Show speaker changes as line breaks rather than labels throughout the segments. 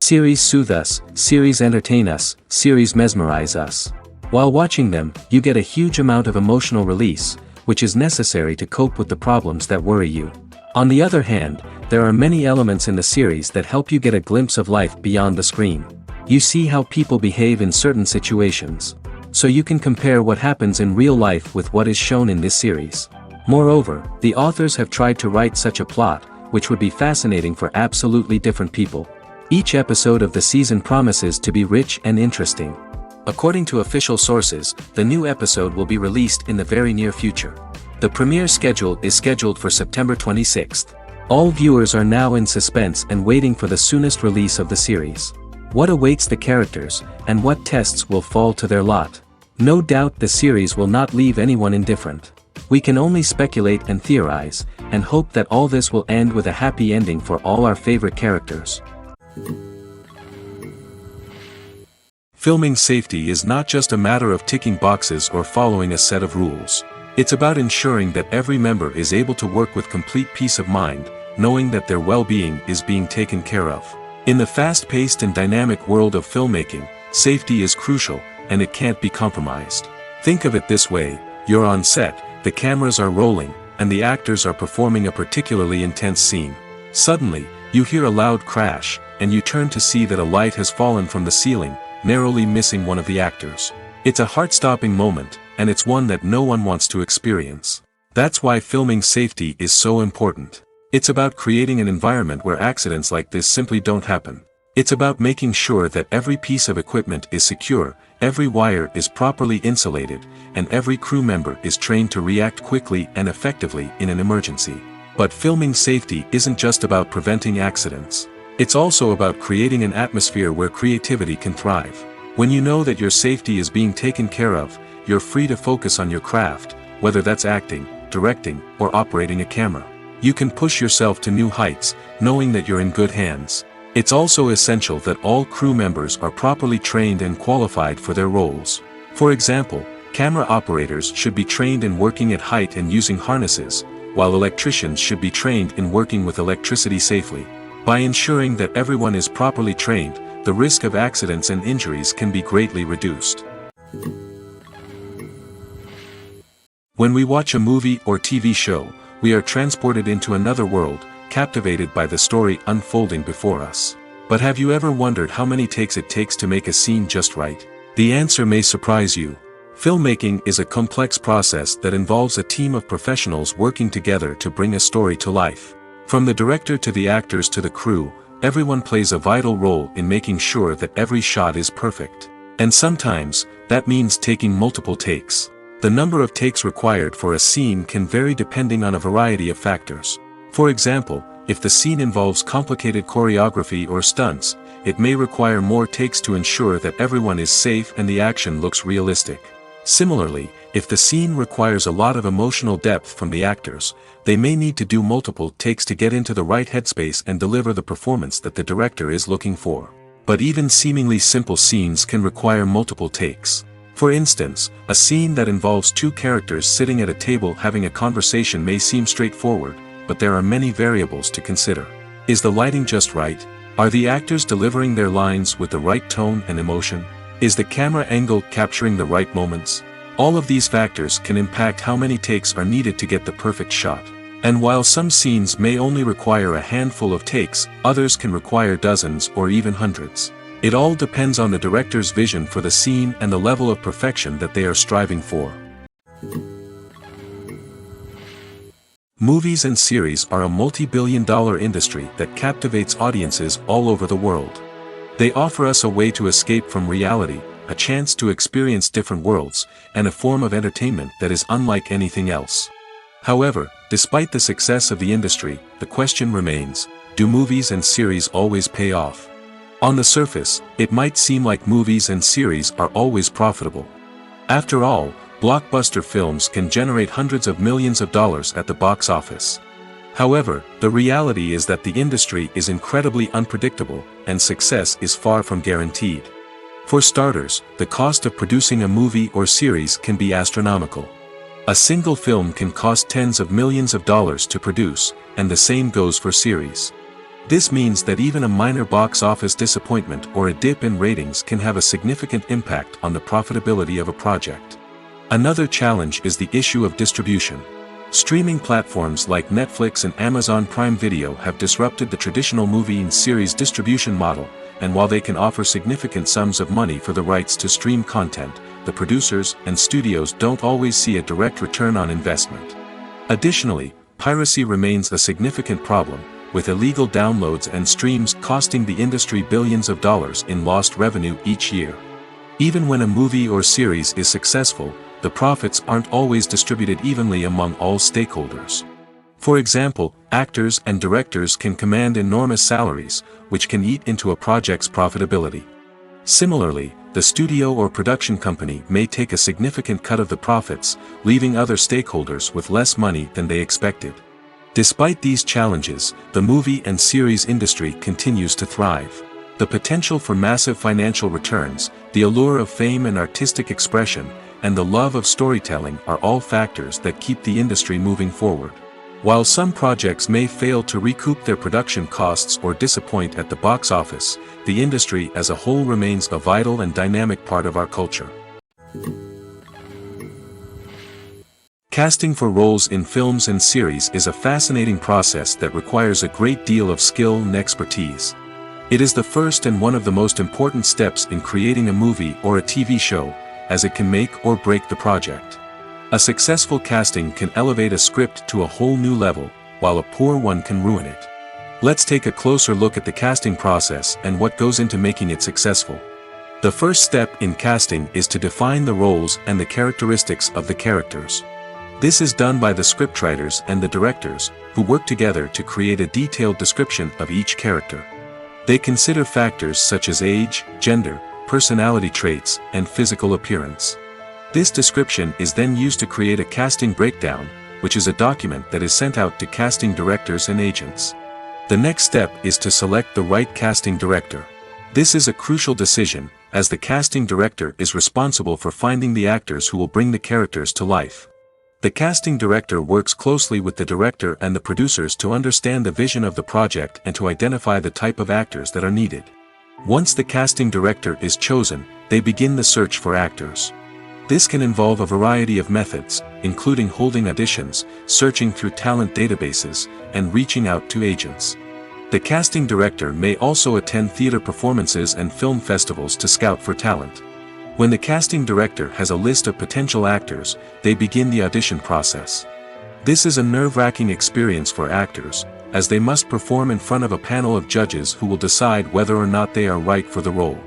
Series soothe us, series entertain us, series mesmerize us. While watching them, you get a huge amount of emotional release, which is necessary to cope with the problems that worry you. On the other hand, there are many elements in the series that help you get a glimpse of life beyond the screen. You see how people behave in certain situations. So you can compare what happens in real life with what is shown in this series. Moreover, the authors have tried to write such a plot, which would be fascinating for absolutely different people. Each episode of the season promises to be rich and interesting. According to official sources, the new episode will be released in the very near future. The premiere schedule is scheduled for September 26th. All viewers are now in suspense and waiting for the soonest release of the series. What awaits the characters, and what tests will fall to their lot? No doubt the series will not leave anyone indifferent. We can only speculate and theorize, and hope that all this will end with a happy ending for all our favorite characters.
Filming safety is not just a matter of ticking boxes or following a set of rules. It's about ensuring that every member is able to work with complete peace of mind, knowing that their well-being is being taken care of. In the fast-paced and dynamic world of filmmaking, safety is crucial, and it can't be compromised. Think of it this way: you're on set, the cameras are rolling, and the actors are performing a particularly intense scene. Suddenly, you hear a loud crash, and you turn to see that a light has fallen from the ceiling, narrowly missing one of the actors. It's a heart-stopping moment, and it's one that no one wants to experience. That's why filming safety is so important. It's about creating an environment where accidents like this simply don't happen. It's about making sure that every piece of equipment is secure, every wire is properly insulated, and every crew member is trained to react quickly and effectively in an emergency. But filming safety isn't just about preventing accidents. It's also about creating an atmosphere where creativity can thrive. When you know that your safety is being taken care of, you're free to focus on your craft, whether that's acting, directing, or operating a camera. You can push yourself to new heights, knowing that you're in good hands. It's also essential that all crew members are properly trained and qualified for their roles. For example, camera operators should be trained in working at height and using harnesses, while electricians should be trained in working with electricity safely. By ensuring that everyone is properly trained, the risk of accidents and injuries can be greatly reduced. When we watch a movie or TV show, we are transported into another world, captivated by the story unfolding before us. But have you ever wondered how many takes it takes to make a scene just right? The answer may surprise you. Filmmaking is a complex process that involves a team of professionals working together to bring a story to life. From the director to the actors to the crew, everyone plays a vital role in making sure that every shot is perfect. And sometimes, that means taking multiple takes. The number of takes required for a scene can vary depending on a variety of factors. For example, if the scene involves complicated choreography or stunts, it may require more takes to ensure that everyone is safe and the action looks realistic. Similarly, if the scene requires a lot of emotional depth from the actors, they may need to do multiple takes to get into the right headspace and deliver the performance that the director is looking for. But even seemingly simple scenes can require multiple takes. For instance, a scene that involves two characters sitting at a table having a conversation may seem straightforward, but there are many variables to consider. Is the lighting just right? Are the actors delivering their lines with the right tone and emotion? Is the camera angle capturing the right moments? All of these factors can impact how many takes are needed to get the perfect shot. And while some scenes may only require a handful of takes, others can require dozens or even hundreds. It all depends on the director's vision for the scene and the level of perfection that they are striving for. Movies and series are a multi-billion-dollar industry that captivates audiences all over the world. They offer us a way to escape from reality, a chance to experience different worlds, and a form of entertainment that is unlike anything else. However, despite the success of the industry, the question remains: do movies and series always pay off? On the surface, it might seem like movies and series are always profitable. After all, blockbuster films can generate hundreds of millions of dollars at the box office. However, the reality is that the industry is incredibly unpredictable, and success is far from guaranteed. For starters, the cost of producing a movie or series can be astronomical. A single film can cost tens of millions of dollars to produce, and the same goes for series. This means that even a minor box office disappointment or a dip in ratings can have a significant impact on the profitability of a project. Another challenge is the issue of distribution. Streaming platforms like Netflix and Amazon Prime Video have disrupted the traditional movie and series distribution model, and while they can offer significant sums of money for the rights to stream content, the producers and studios don't always see a direct return on investment. Additionally, piracy remains a significant problem, with illegal downloads and streams costing the industry billions of dollars in lost revenue each year. Even when a movie or series is successful, the profits aren't always distributed evenly among all stakeholders. For example, actors and directors can command enormous salaries, which can eat into a project's profitability. Similarly, the studio or production company may take a significant cut of the profits, leaving other stakeholders with less money than they expected. Despite these challenges, the movie and series industry continues to thrive. The potential for massive financial returns, the allure of fame and artistic expression, and the love of storytelling are all factors that keep the industry moving forward. While some projects may fail to recoup their production costs or disappoint at the box office, the industry as a whole remains a vital and dynamic part of our culture. Casting for roles in films and series is a fascinating process that requires a great deal of skill and expertise. It is the first and one of the most important steps in creating a movie or a TV show, as it can make or break the project. A successful casting can elevate a script to a whole new level, while a poor one can ruin it. Let's take a closer look at the casting process and what goes into making it successful. The first step in casting is to define the roles and the characteristics of the characters. This is done by the scriptwriters and the directors, who work together to create a detailed description of each character. They consider factors such as age, gender, personality traits, and physical appearance. This description is then used to create a casting breakdown, which is a document that is sent out to casting directors and agents. The next step is to select the right casting director. This is a crucial decision, as the casting director is responsible for finding the actors who will bring the characters to life. The casting director works closely with the director and the producers to understand the vision of the project and to identify the type of actors that are needed. Once the casting director is chosen, they begin the search for actors. This can involve a variety of methods, including holding auditions, searching through talent databases, and reaching out to agents. The casting director may also attend theater performances and film festivals to scout for talent. When the casting director has a list of potential actors, they begin the audition process. This is a nerve-wracking experience for actors, as they must perform in front of a panel of judges who will decide whether or not they are right for the role.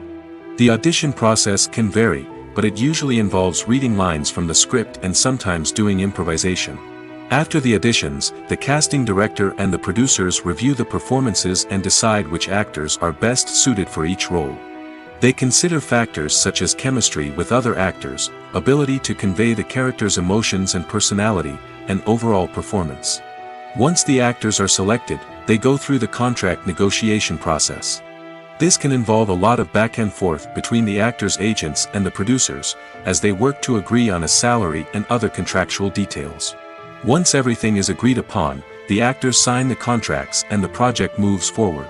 The audition process can vary, but it usually involves reading lines from the script and sometimes doing improvisation. After the auditions, the casting director and the producers review the performances and decide which actors are best suited for each role. They consider factors such as chemistry with other actors, ability to convey the character's emotions and personality, and overall performance. Once the actors are selected, they go through the contract negotiation process. This can involve a lot of back and forth between the actors' agents and the producers, as they work to agree on a salary and other contractual details. Once everything is agreed upon, the actors sign the contracts and the project moves forward.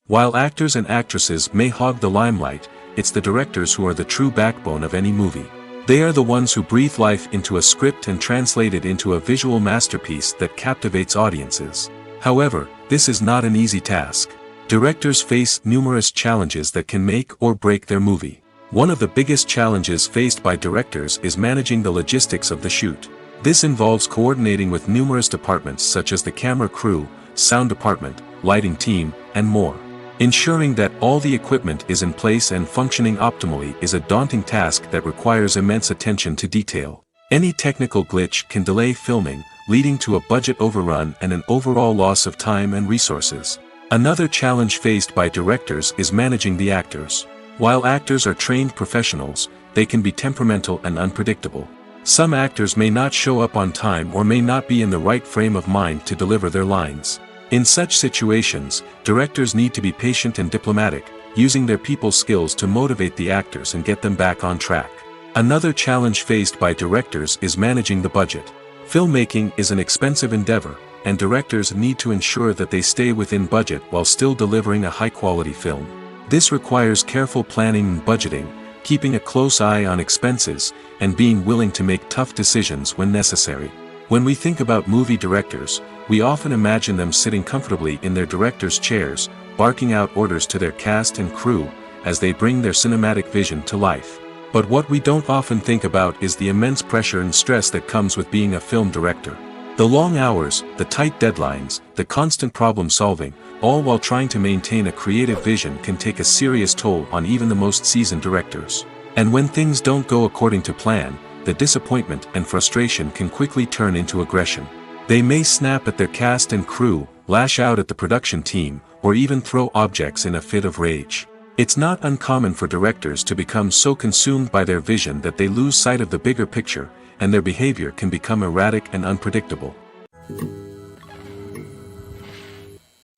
While actors and actresses may hog the limelight, it's the directors who are the true backbone of any movie. They are the ones who breathe life into a script and translate it into a visual masterpiece that captivates audiences. However, this is not an easy task. Directors face numerous challenges that can make or break their movie. One of the biggest challenges faced by directors is managing the logistics of the shoot. This involves coordinating with numerous departments such as the camera crew, sound department, lighting team, and more. Ensuring that all the equipment is in place and functioning optimally is a daunting task that requires immense attention to detail. Any technical glitch can delay filming, leading to a budget overrun and an overall loss of time and resources. Another challenge faced by directors is managing the actors. While actors are trained professionals, they can be temperamental and unpredictable. Some actors may not show up on time or may not be in the right frame of mind to deliver their lines. In such situations, directors need to be patient and diplomatic, using their people skills to motivate the actors and get them back on track. Another challenge faced by directors is managing the budget. Filmmaking is an expensive endeavor, and directors need to ensure that they stay within budget while still delivering a high-quality film. This requires careful planning and budgeting, keeping a close eye on expenses, and being willing to make tough decisions when necessary. When we think about movie directors, we often imagine them sitting comfortably in their director's chairs, barking out orders to their cast and crew, as they bring their cinematic vision to life. But what we don't often think about is the immense pressure and stress that comes with being a film director. The long hours, the tight deadlines, the constant problem solving, all while trying to maintain a creative vision can take a serious toll on even the most seasoned directors. And when things don't go according to plan, the disappointment and frustration can quickly turn into aggression. They may snap at their cast and crew, lash out at the production team, or even throw objects in a fit of rage. It's not uncommon for directors to become so consumed by their vision that they lose sight of the bigger picture, and their behavior can become erratic and unpredictable.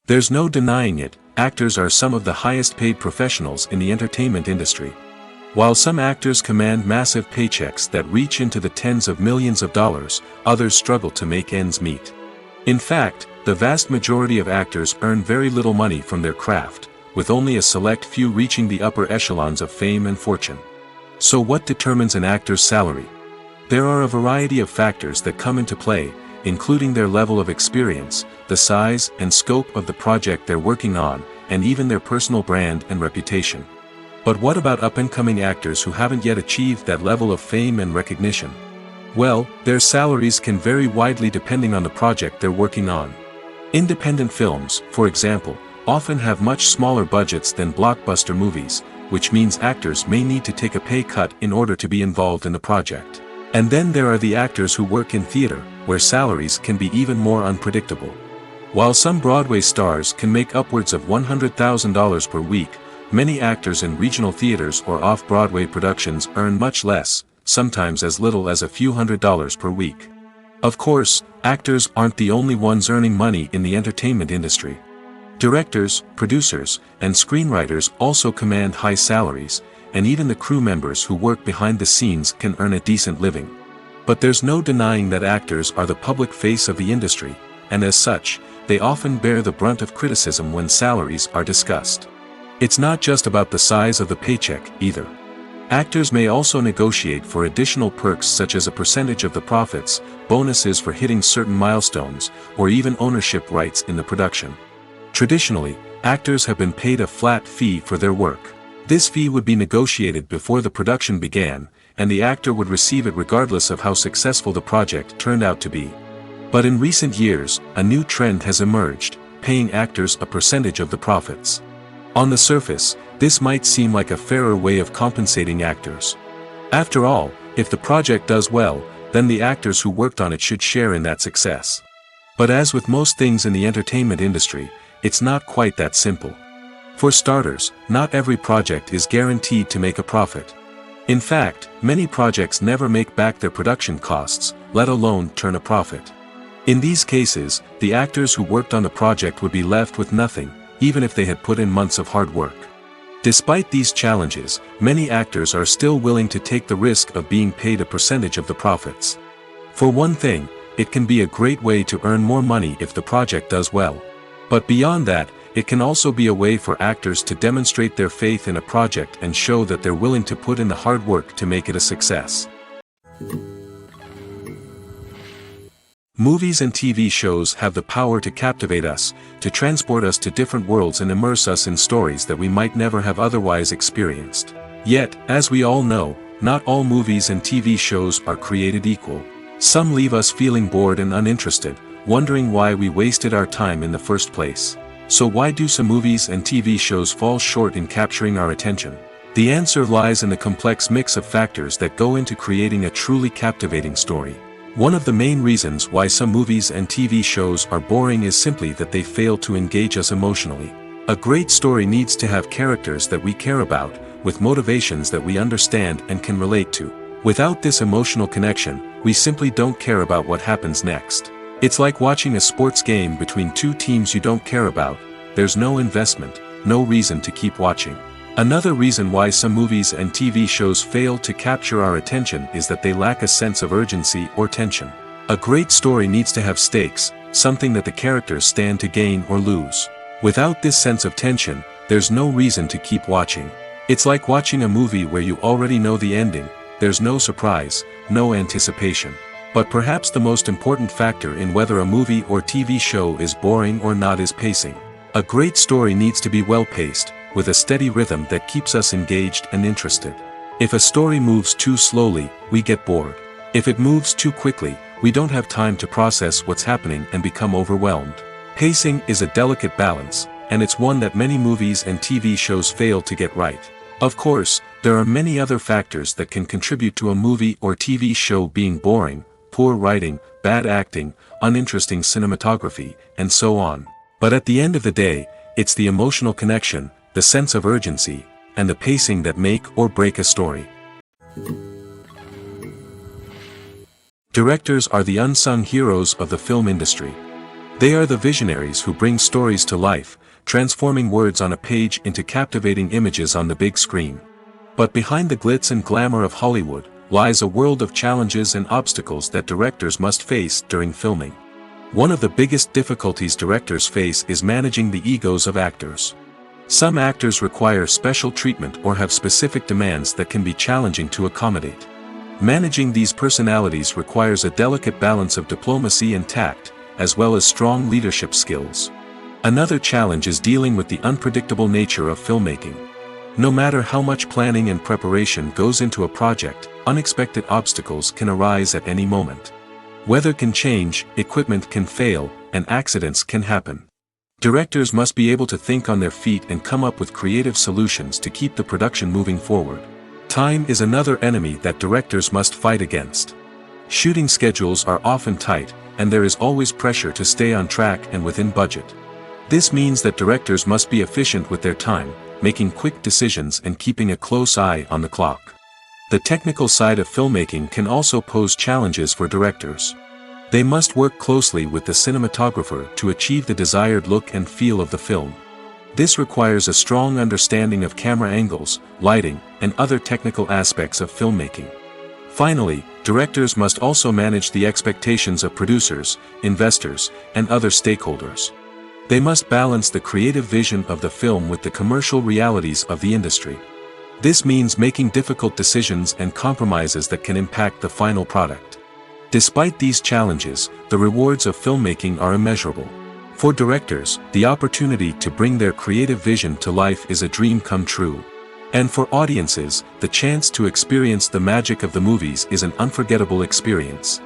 There's no denying it, actors are some of the highest paid professionals in the entertainment industry. While some actors command massive paychecks that reach into the tens of millions of dollars, others struggle to make ends meet. In fact, the vast majority of actors earn very little money from their craft, with only a select few reaching the upper echelons of fame and fortune. So what determines an actor's salary? There are a variety of factors that come into play, including their level of experience, the size and scope of the project they're working on, and even their personal brand and reputation. But what about up-and-coming actors who haven't yet achieved that level of fame and recognition? Well, their salaries can vary widely depending on the project they're working on. Independent films, for example, often have much smaller budgets than blockbuster movies, which means actors may need to take a pay cut in order to be involved in the project. And then there are the actors who work in theater, where salaries can be even more unpredictable. While some Broadway stars can make upwards of $100,000 per week, many actors in regional theaters or off-Broadway productions earn much less, sometimes as little as a few $100s per week. Of course, actors aren't the only ones earning money in the entertainment industry. Directors, producers, and screenwriters also command high salaries, and even the crew members who work behind the scenes can earn a decent living. But there's no denying that actors are the public face of the industry, and as such, they often bear the brunt of criticism when salaries are discussed. It's not just about the size of the paycheck, either. Actors may also negotiate for additional perks such as a percentage of the profits, bonuses for hitting certain milestones, or even ownership rights in the production. Traditionally, actors have been paid a flat fee for their work. This fee would be negotiated before the production began, and the actor would receive it regardless of how successful the project turned out to be. But in recent years, a new trend has emerged, paying actors a percentage of the profits. On the surface, this might seem like a fairer way of compensating actors. After all, if the project does well, then the actors who worked on it should share in that success. But as with most things in the entertainment industry, it's not quite that simple. For starters, not every project is guaranteed to make a profit. In fact, many projects never make back their production costs, let alone turn a profit. In these cases, the actors who worked on the project would be left with nothing, even if they had put in months of hard work. Despite these challenges, many actors are still willing to take the risk of being paid a percentage of the profits. For one thing, it can be a great way to earn more money if the project does well. But beyond that, it can also be a way for actors to demonstrate their faith in a project and show that they're willing to put in the hard work to make it a success. Movies and TV shows have the power to captivate us, to transport us to different worlds and immerse us in stories that we might never have otherwise experienced. Yet, as we all know, not all movies and TV shows are created equal. Some leave us feeling bored and uninterested, wondering why we wasted our time in the first place. So why do some movies and TV shows fall short in capturing our attention? The answer lies in the complex mix of factors that go into creating a truly captivating story. One of the main reasons why some movies and TV shows are boring is simply that they fail to engage us emotionally. A great story needs to have characters that we care about, with motivations that we understand and can relate to. Without this emotional connection, we simply don't care about what happens next. It's like watching a sports game between two teams you don't care about. There's no investment, no reason to keep watching. Another reason why some movies and TV shows fail to capture our attention is that they lack a sense of urgency or tension. A great story needs to have stakes, something that the characters stand to gain or lose. Without this sense of tension, there's no reason to keep watching. It's like watching a movie where you already know the ending, there's no surprise, no anticipation. But perhaps the most important factor in whether a movie or TV show is boring or not is pacing. A great story needs to be well-paced, with a steady rhythm that keeps us engaged and interested. If a story moves too slowly, we get bored. If it moves too quickly, we don't have time to process what's happening and become overwhelmed. Pacing is a delicate balance, and it's one that many movies and TV shows fail to get right. Of course, there are many other factors that can contribute to a movie or TV show being boring: poor writing, bad acting, uninteresting cinematography, and so on. But at the end of the day, it's the emotional connection, the sense of urgency, and the pacing that make or break a story. Directors are the unsung heroes of the film industry. They are the visionaries who bring stories to life, transforming words on a page into captivating images on the big screen. But behind the glitz and glamour of Hollywood lies a world of challenges and obstacles that directors must face during filming. One of the biggest difficulties directors face is managing the egos of actors. Some actors require special treatment or have specific demands that can be challenging to accommodate. Managing these personalities requires a delicate balance of diplomacy and tact, as well as strong leadership skills. Another challenge is dealing with the unpredictable nature of filmmaking. No matter how much planning and preparation goes into a project, unexpected obstacles can arise at any moment. Weather can change, equipment can fail, and accidents can happen. Directors must be able to think on their feet and come up with creative solutions to keep the production moving forward. Time is another enemy that directors must fight against. Shooting schedules are often tight, and there is always pressure to stay on track and within budget. This means that directors must be efficient with their time, making quick decisions and keeping a close eye on the clock. The technical side of filmmaking can also pose challenges for directors. They must work closely with the cinematographer to achieve the desired look and feel of the film. This requires a strong understanding of camera angles, lighting, and other technical aspects of filmmaking. Finally, directors must also manage the expectations of producers, investors, and other stakeholders. They must balance the creative vision of the film with the commercial realities of the industry. This means making difficult decisions and compromises that can impact the final product. Despite these challenges, the rewards of filmmaking are immeasurable. For directors, the opportunity to bring their creative vision to life is a dream come true. And for audiences, the chance to experience the magic of the movies is an unforgettable experience.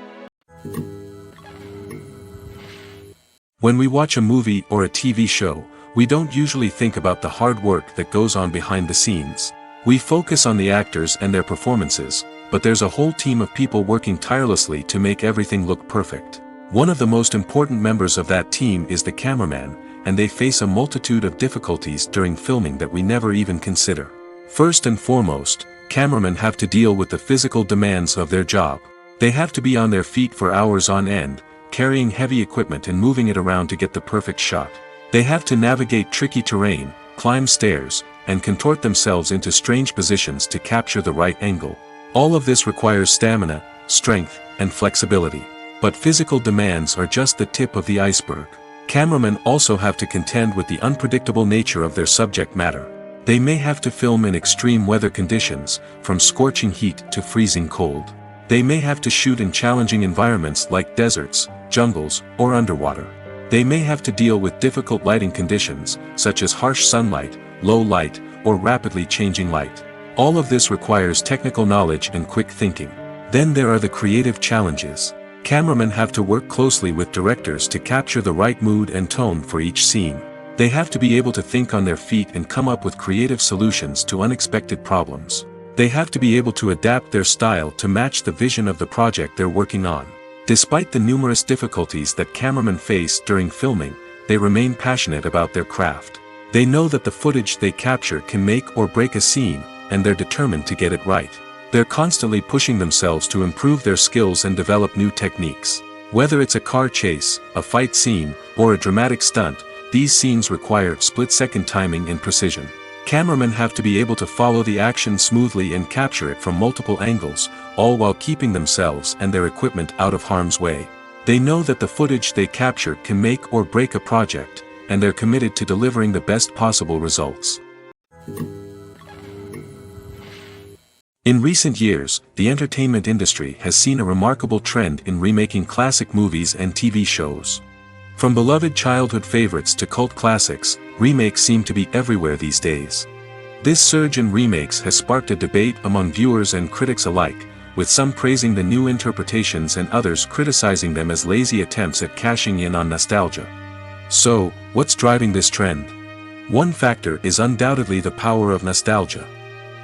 When we watch a movie or a TV show, we don't usually think about the hard work that goes on behind the scenes. We focus on the actors and their performances, but there's a whole team of people working tirelessly to make everything look perfect. One of the most important members of that team is the cameraman, and they face a multitude of difficulties during filming that we never even consider. First and foremost, cameramen have to deal with the physical demands of their job. They have to be on their feet for hours on end, carrying heavy equipment and moving it around to get the perfect shot. They have to navigate tricky terrain, climb stairs, and contort themselves into strange positions to capture the right angle. All of this requires stamina, strength, and flexibility. But physical demands are just the tip of the iceberg. Cameramen also have to contend with the unpredictable nature of their subject matter. They may have to film in extreme weather conditions, from scorching heat to freezing cold. They may have to shoot in challenging environments like deserts, jungles, or underwater. They may have to deal with difficult lighting conditions, such as harsh sunlight, low light, or rapidly changing light. All of this requires technical knowledge and quick thinking. Then there are the creative challenges. Cameramen have to work closely with directors to capture the right mood and tone for each scene. They have to be able to think on their feet and come up with creative solutions to unexpected problems. They have to be able to adapt their style to match the vision of the project they're working on. Despite the numerous difficulties that cameramen face during filming, they remain passionate about their craft. They know that the footage they capture can make or break a scene, and they're determined to get it right. They're constantly pushing themselves to improve their skills and develop new techniques. Whether it's a car chase, a fight scene, or a dramatic stunt, these scenes require split-second timing and precision. Cameramen have to be able to follow the action smoothly and capture it from multiple angles, all while keeping themselves and their equipment out of harm's way. They know that the footage they capture can make or break a project, and they're committed to delivering the best possible results. In recent years, the entertainment industry has seen a remarkable trend in remaking classic movies and TV shows. From beloved childhood favorites to cult classics, remakes seem to be everywhere these days. This surge in remakes has sparked a debate among viewers and critics alike, with some praising the new interpretations and others criticizing them as lazy attempts at cashing in on nostalgia. So, what's driving this trend? One factor is undoubtedly the power of nostalgia.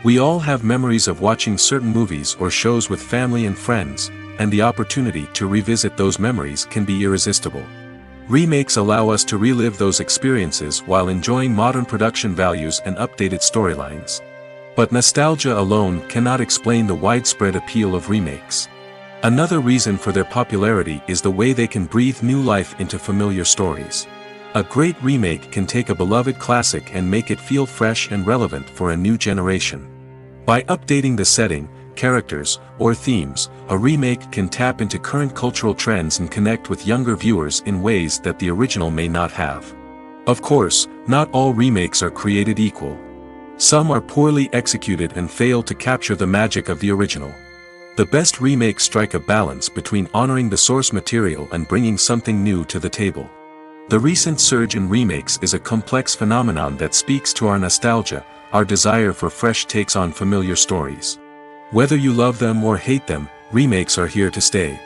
We all have memories of watching certain movies or shows with family and friends, and the opportunity to revisit those memories can be irresistible. Remakes allow us to relive those experiences while enjoying modern production values and updated storylines. But nostalgia alone cannot explain the widespread appeal of remakes. Another reason for their popularity is the way they can breathe new life into familiar stories. A great remake can take a beloved classic and make it feel fresh and relevant for a new generation. By updating the setting, characters, or themes, a remake can tap into current cultural trends and connect with younger viewers in ways that the original may not have. Of course, not all remakes are created equal. Some are poorly executed and fail to capture the magic of the original. The best remakes strike a balance between honoring the source material and bringing something new to the table. The recent surge in remakes is a complex phenomenon that speaks to our nostalgia, our desire for fresh takes on familiar stories. Whether you love them or hate them, remakes are here to stay.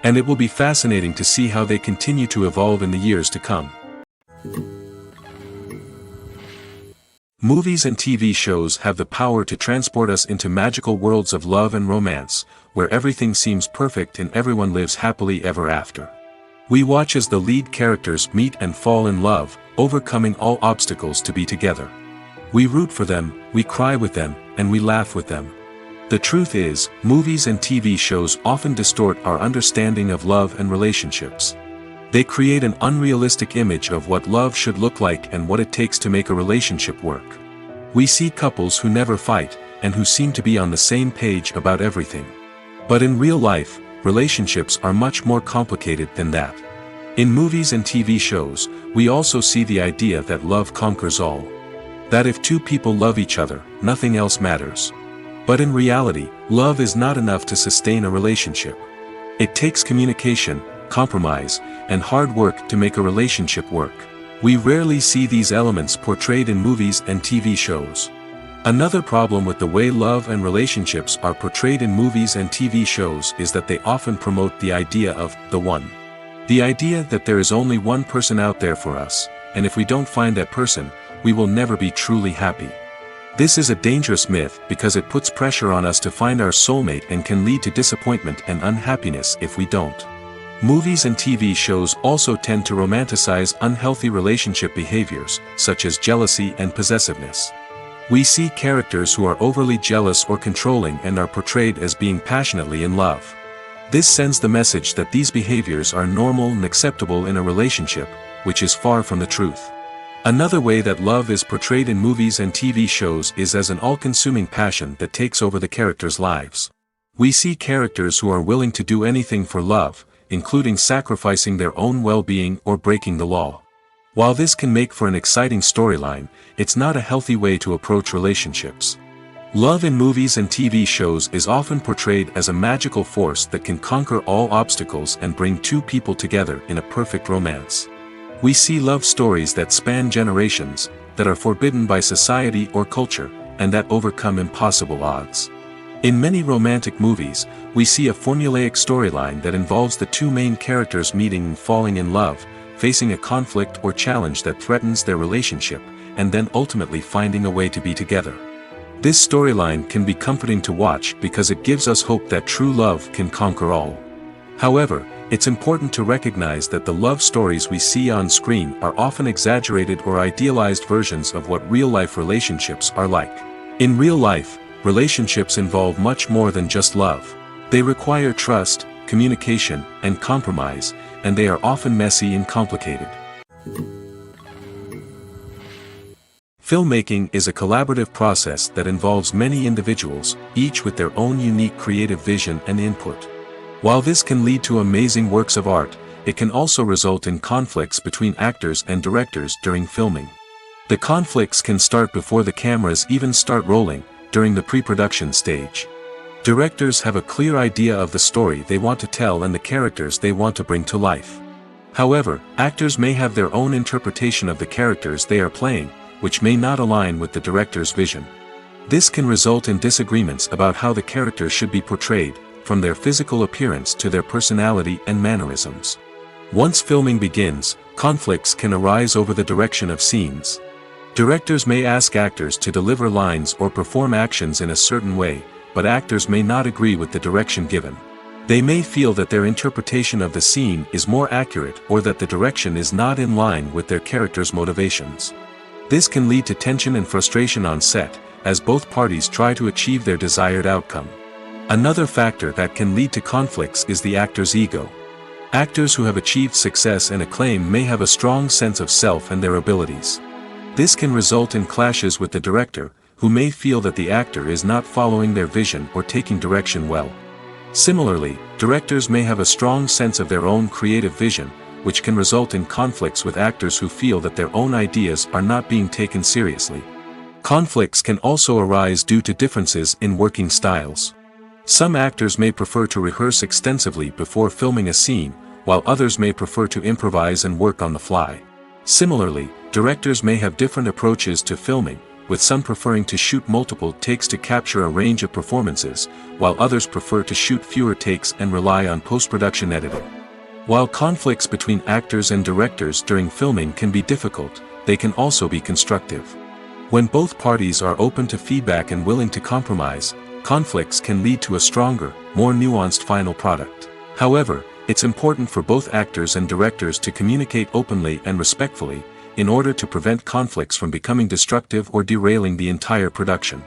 And it will be fascinating to see how they continue to evolve in the years to come. Movies and TV shows have the power to transport us into magical worlds of love and romance, where everything seems perfect and everyone lives happily ever after. We watch as the lead characters meet and fall in love, overcoming all obstacles to be together. We root for them, we cry with them, and we laugh with them. The truth is, movies and TV shows often distort our understanding of love and relationships. They create an unrealistic image of what love should look like and what it takes to make a relationship work. We see couples who never fight, and who seem to be on the same page about everything. But in real life, relationships are much more complicated than that. In movies and TV shows, we also see the idea that love conquers all. That if two people love each other, nothing else matters. But in reality, love is not enough to sustain a relationship. It takes communication, compromise, and hard work to make a relationship work. We rarely see these elements portrayed in movies and TV shows. Another problem with the way love and relationships are portrayed in movies and TV shows is that they often promote the idea of the one. The idea that there is only one person out there for us, and if we don't find that person, we will never be truly happy. This is a dangerous myth because it puts pressure on us to find our soulmate and can lead to disappointment and unhappiness if we don't. Movies and TV shows also tend to romanticize unhealthy relationship behaviors, such as jealousy and possessiveness. We see characters who are overly jealous or controlling and are portrayed as being passionately in love. This sends the message that these behaviors are normal and acceptable in a relationship, which is far from the truth. Another way that love is portrayed in movies and TV shows is as an all-consuming passion that takes over the characters' lives. We see characters who are willing to do anything for love, including sacrificing their own well-being or breaking the law. While this can make for an exciting storyline, it's not a healthy way to approach relationships. Love in movies and TV shows is often portrayed as a magical force that can conquer all obstacles and bring two people together in a perfect romance. We see love stories that span generations, that are forbidden by society or culture, and that overcome impossible odds. In many romantic movies, we see a formulaic storyline that involves the two main characters meeting and falling in love, facing a conflict or challenge that threatens their relationship, and then ultimately finding a way to be together. This storyline can be comforting to watch because it gives us hope that true love can conquer all. However, it's important to recognize that the love stories we see on screen are often exaggerated or idealized versions of what real-life relationships are like. In real life, relationships involve much more than just love. They require trust, communication, and compromise, and they are often messy and complicated. Filmmaking is a collaborative process that involves many individuals, each with their own unique creative vision and input. While this can lead to amazing works of art, it can also result in conflicts between actors and directors during filming. The conflicts can start before the cameras even start rolling, during the pre-production stage. Directors have a clear idea of the story they want to tell and the characters they want to bring to life. However, actors may have their own interpretation of the characters they are playing, which may not align with the director's vision. This can result in disagreements about how the characters should be portrayed, from their physical appearance to their personality and mannerisms. Once filming begins, conflicts can arise over the direction of scenes. Directors may ask actors to deliver lines or perform actions in a certain way, but actors may not agree with the direction given. They may feel that their interpretation of the scene is more accurate or that the direction is not in line with their character's motivations. This can lead to tension and frustration on set, as both parties try to achieve their desired outcome. Another factor that can lead to conflicts is the actor's ego. Actors who have achieved success and acclaim may have a strong sense of self and their abilities. This can result in clashes with the director, who may feel that the actor is not following their vision or taking direction well. Similarly, directors may have a strong sense of their own creative vision, which can result in conflicts with actors who feel that their own ideas are not being taken seriously. Conflicts can also arise due to differences in working styles. Some actors may prefer to rehearse extensively before filming a scene, while others may prefer to improvise and work on the fly. Similarly, directors may have different approaches to filming, with some preferring to shoot multiple takes to capture a range of performances, while others prefer to shoot fewer takes and rely on post-production editing. While conflicts between actors and directors during filming can be difficult, they can also be constructive. When both parties are open to feedback and willing to compromise, conflicts can lead to a stronger, more nuanced final product. However, it's important for both actors and directors to communicate openly and respectfully, in order to prevent conflicts from becoming destructive or derailing the entire production.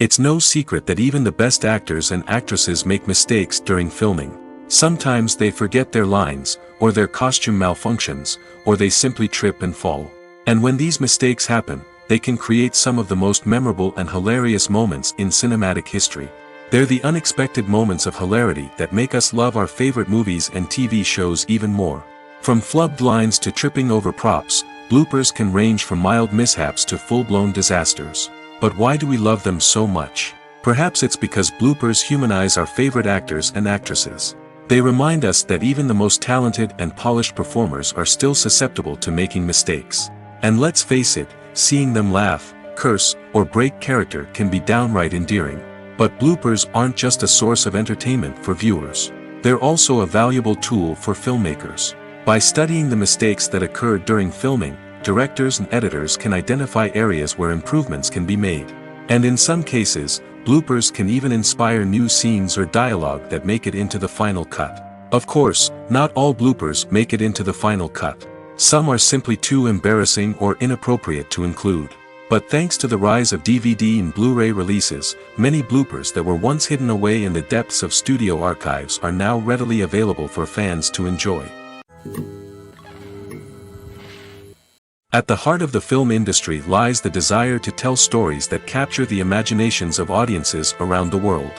It's no secret that even the best actors and actresses make mistakes during filming. Sometimes they forget their lines, or their costume malfunctions, or they simply trip and fall. And when these mistakes happen, they can create some of the most memorable and hilarious moments in cinematic history. They're the unexpected moments of hilarity that make us love our favorite movies and TV shows even more. From flubbed lines to tripping over props, bloopers can range from mild mishaps to full-blown disasters. But why do we love them so much? Perhaps it's because bloopers humanize our favorite actors and actresses. They remind us that even the most talented and polished performers are still susceptible to making mistakes. And let's face it, seeing them laugh, curse, or break character can be downright endearing. But bloopers aren't just a source of entertainment for viewers. They're also a valuable tool for filmmakers. By studying the mistakes that occurred during filming, directors and editors can identify areas where improvements can be made. And in some cases, bloopers can even inspire new scenes or dialogue that make it into the final cut. Of course, not all bloopers make it into the final cut. Some are simply too embarrassing or inappropriate to include. But thanks to the rise of DVD and Blu-ray releases, many bloopers that were once hidden away in the depths of studio archives are now readily available for fans to enjoy. At the heart of the film industry lies the desire to tell stories that capture the imaginations of audiences around the world.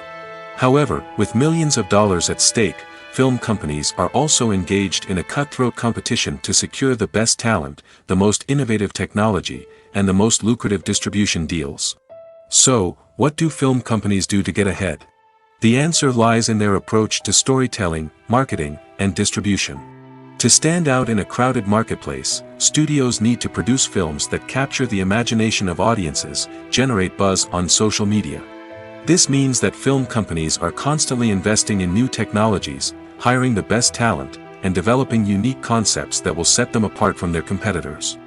However, with millions of dollars at stake, film companies are also engaged in a cutthroat competition to secure the best talent, the most innovative technology, and the most lucrative distribution deals. So, what do film companies do to get ahead? The answer lies in their approach to storytelling, marketing, and distribution. To stand out in a crowded marketplace, studios need to produce films that capture the imagination of audiences, generate buzz on social media. This means that film companies are constantly investing in new technologies, hiring the best talent, and developing unique concepts that will set them apart from their competitors.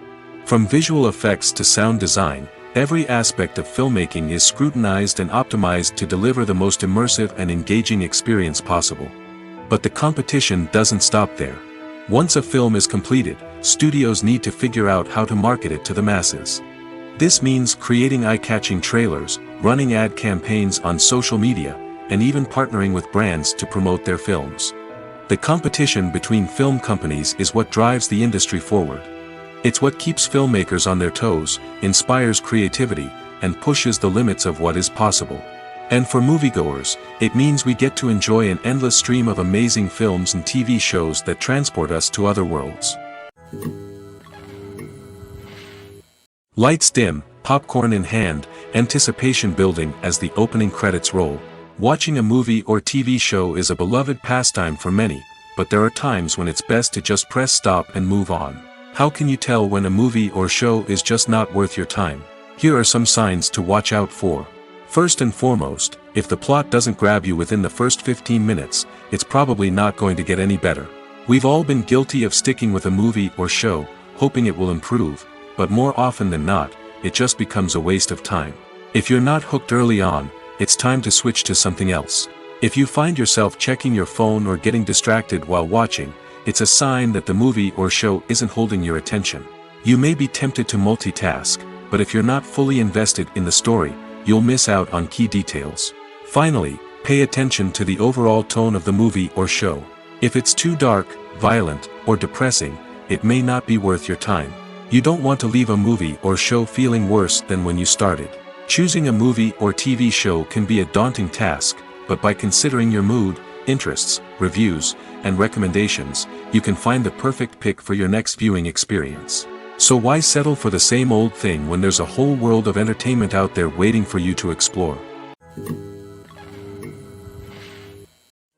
From visual effects to sound design, every aspect of filmmaking is scrutinized and optimized to deliver the most immersive and engaging experience possible. But the competition doesn't stop there. Once a film is completed, studios need to figure out how to market it to the masses. This means creating eye-catching trailers, running ad campaigns on social media, and even partnering with brands to promote their films. The competition between film companies is what drives the industry forward. It's what keeps filmmakers on their toes, inspires creativity, and pushes the limits of what is possible. And for moviegoers, it means we get to enjoy an endless stream of amazing films and TV shows that transport us to other worlds. Lights dim, popcorn in hand, anticipation building as the opening credits roll. Watching a movie or TV show is a beloved pastime for many, but there are times when it's best to just press stop and move on. How can you tell when a movie or show is just not worth your time? Here are some signs to watch out for. First and foremost, if the plot doesn't grab you within the first 15 minutes, it's probably not going to get any better. We've all been guilty of sticking with a movie or show, hoping it will improve, but more often than not, it just becomes a waste of time. If you're not hooked early on, it's time to switch to something else. If you find yourself checking your phone or getting distracted while watching, it's a sign that the movie or show isn't holding your attention. You may be tempted to multitask, but if you're not fully invested in the story, you'll miss out on key details. Finally, pay attention to the overall tone of the movie or show. If it's too dark, violent, or depressing, it may not be worth your time. You don't want to leave a movie or show feeling worse than when you started. Choosing a movie or TV show can be a daunting task, but by considering your mood, interests, reviews, and recommendations, you can find the perfect pick for your next viewing experience. So why settle for the same old thing when there's a whole world of entertainment out there waiting for you to explore?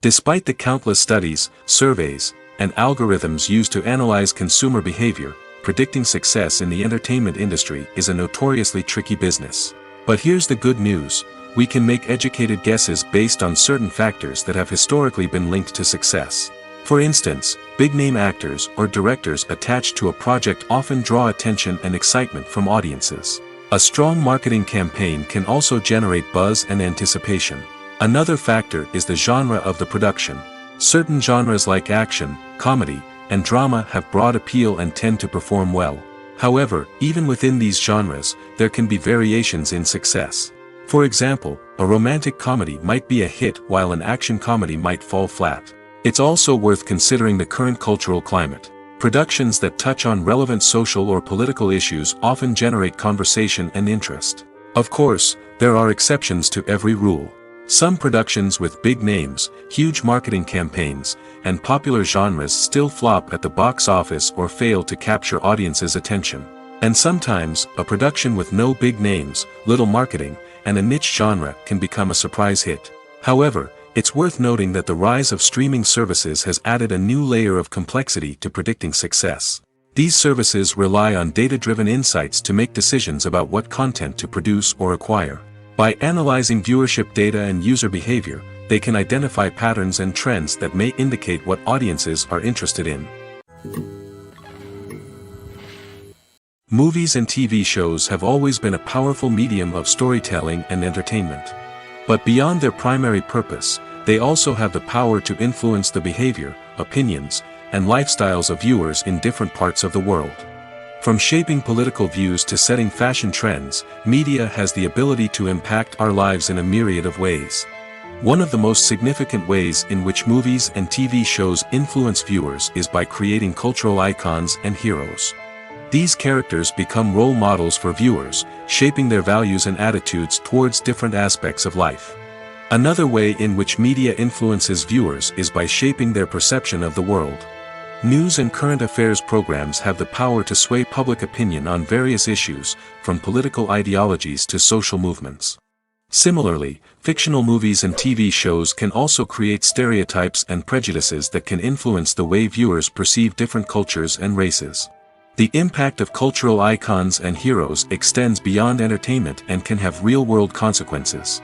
Despite the countless studies, surveys, and algorithms used to analyze consumer behavior, predicting success in the entertainment industry is a notoriously tricky business. But here's the good news: we can make educated guesses based on certain factors that have historically been linked to success. For instance, big-name actors or directors attached to a project often draw attention and excitement from audiences. A strong marketing campaign can also generate buzz and anticipation. Another factor is the genre of the production. Certain genres like action, comedy, and drama have broad appeal and tend to perform well. However, even within these genres, there can be variations in success. For example, a romantic comedy might be a hit while an action comedy might fall flat. It's also worth considering the current cultural climate. Productions that touch on relevant social or political issues often generate conversation and interest. Of course, there are exceptions to every rule. Some productions with big names, huge marketing campaigns, and popular genres still flop at the box office or fail to capture audiences' attention. And sometimes, a production with no big names, little marketing, and a niche genre can become a surprise hit. However, it's worth noting that the rise of streaming services has added a new layer of complexity to predicting success. These services rely on data-driven insights to make decisions about what content to produce or acquire. By analyzing viewership data and user behavior, they can identify patterns and trends that may indicate what audiences are interested in. Movies and TV shows have always been a powerful medium of storytelling and entertainment. But beyond their primary purpose, they also have the power to influence the behavior, opinions, and lifestyles of viewers in different parts of the world. From shaping political views to setting fashion trends, media has the ability to impact our lives in a myriad of ways. One of the most significant ways in which movies and TV shows influence viewers is by creating cultural icons and heroes. These characters become role models for viewers, shaping their values and attitudes towards different aspects of life. Another way in which media influences viewers is by shaping their perception of the world. News and current affairs programs have the power to sway public opinion on various issues, from political ideologies to social movements. Similarly, fictional movies and TV shows can also create stereotypes and prejudices that can influence the way viewers perceive different cultures and races. The impact of cultural icons and heroes extends beyond entertainment and can have real-world consequences.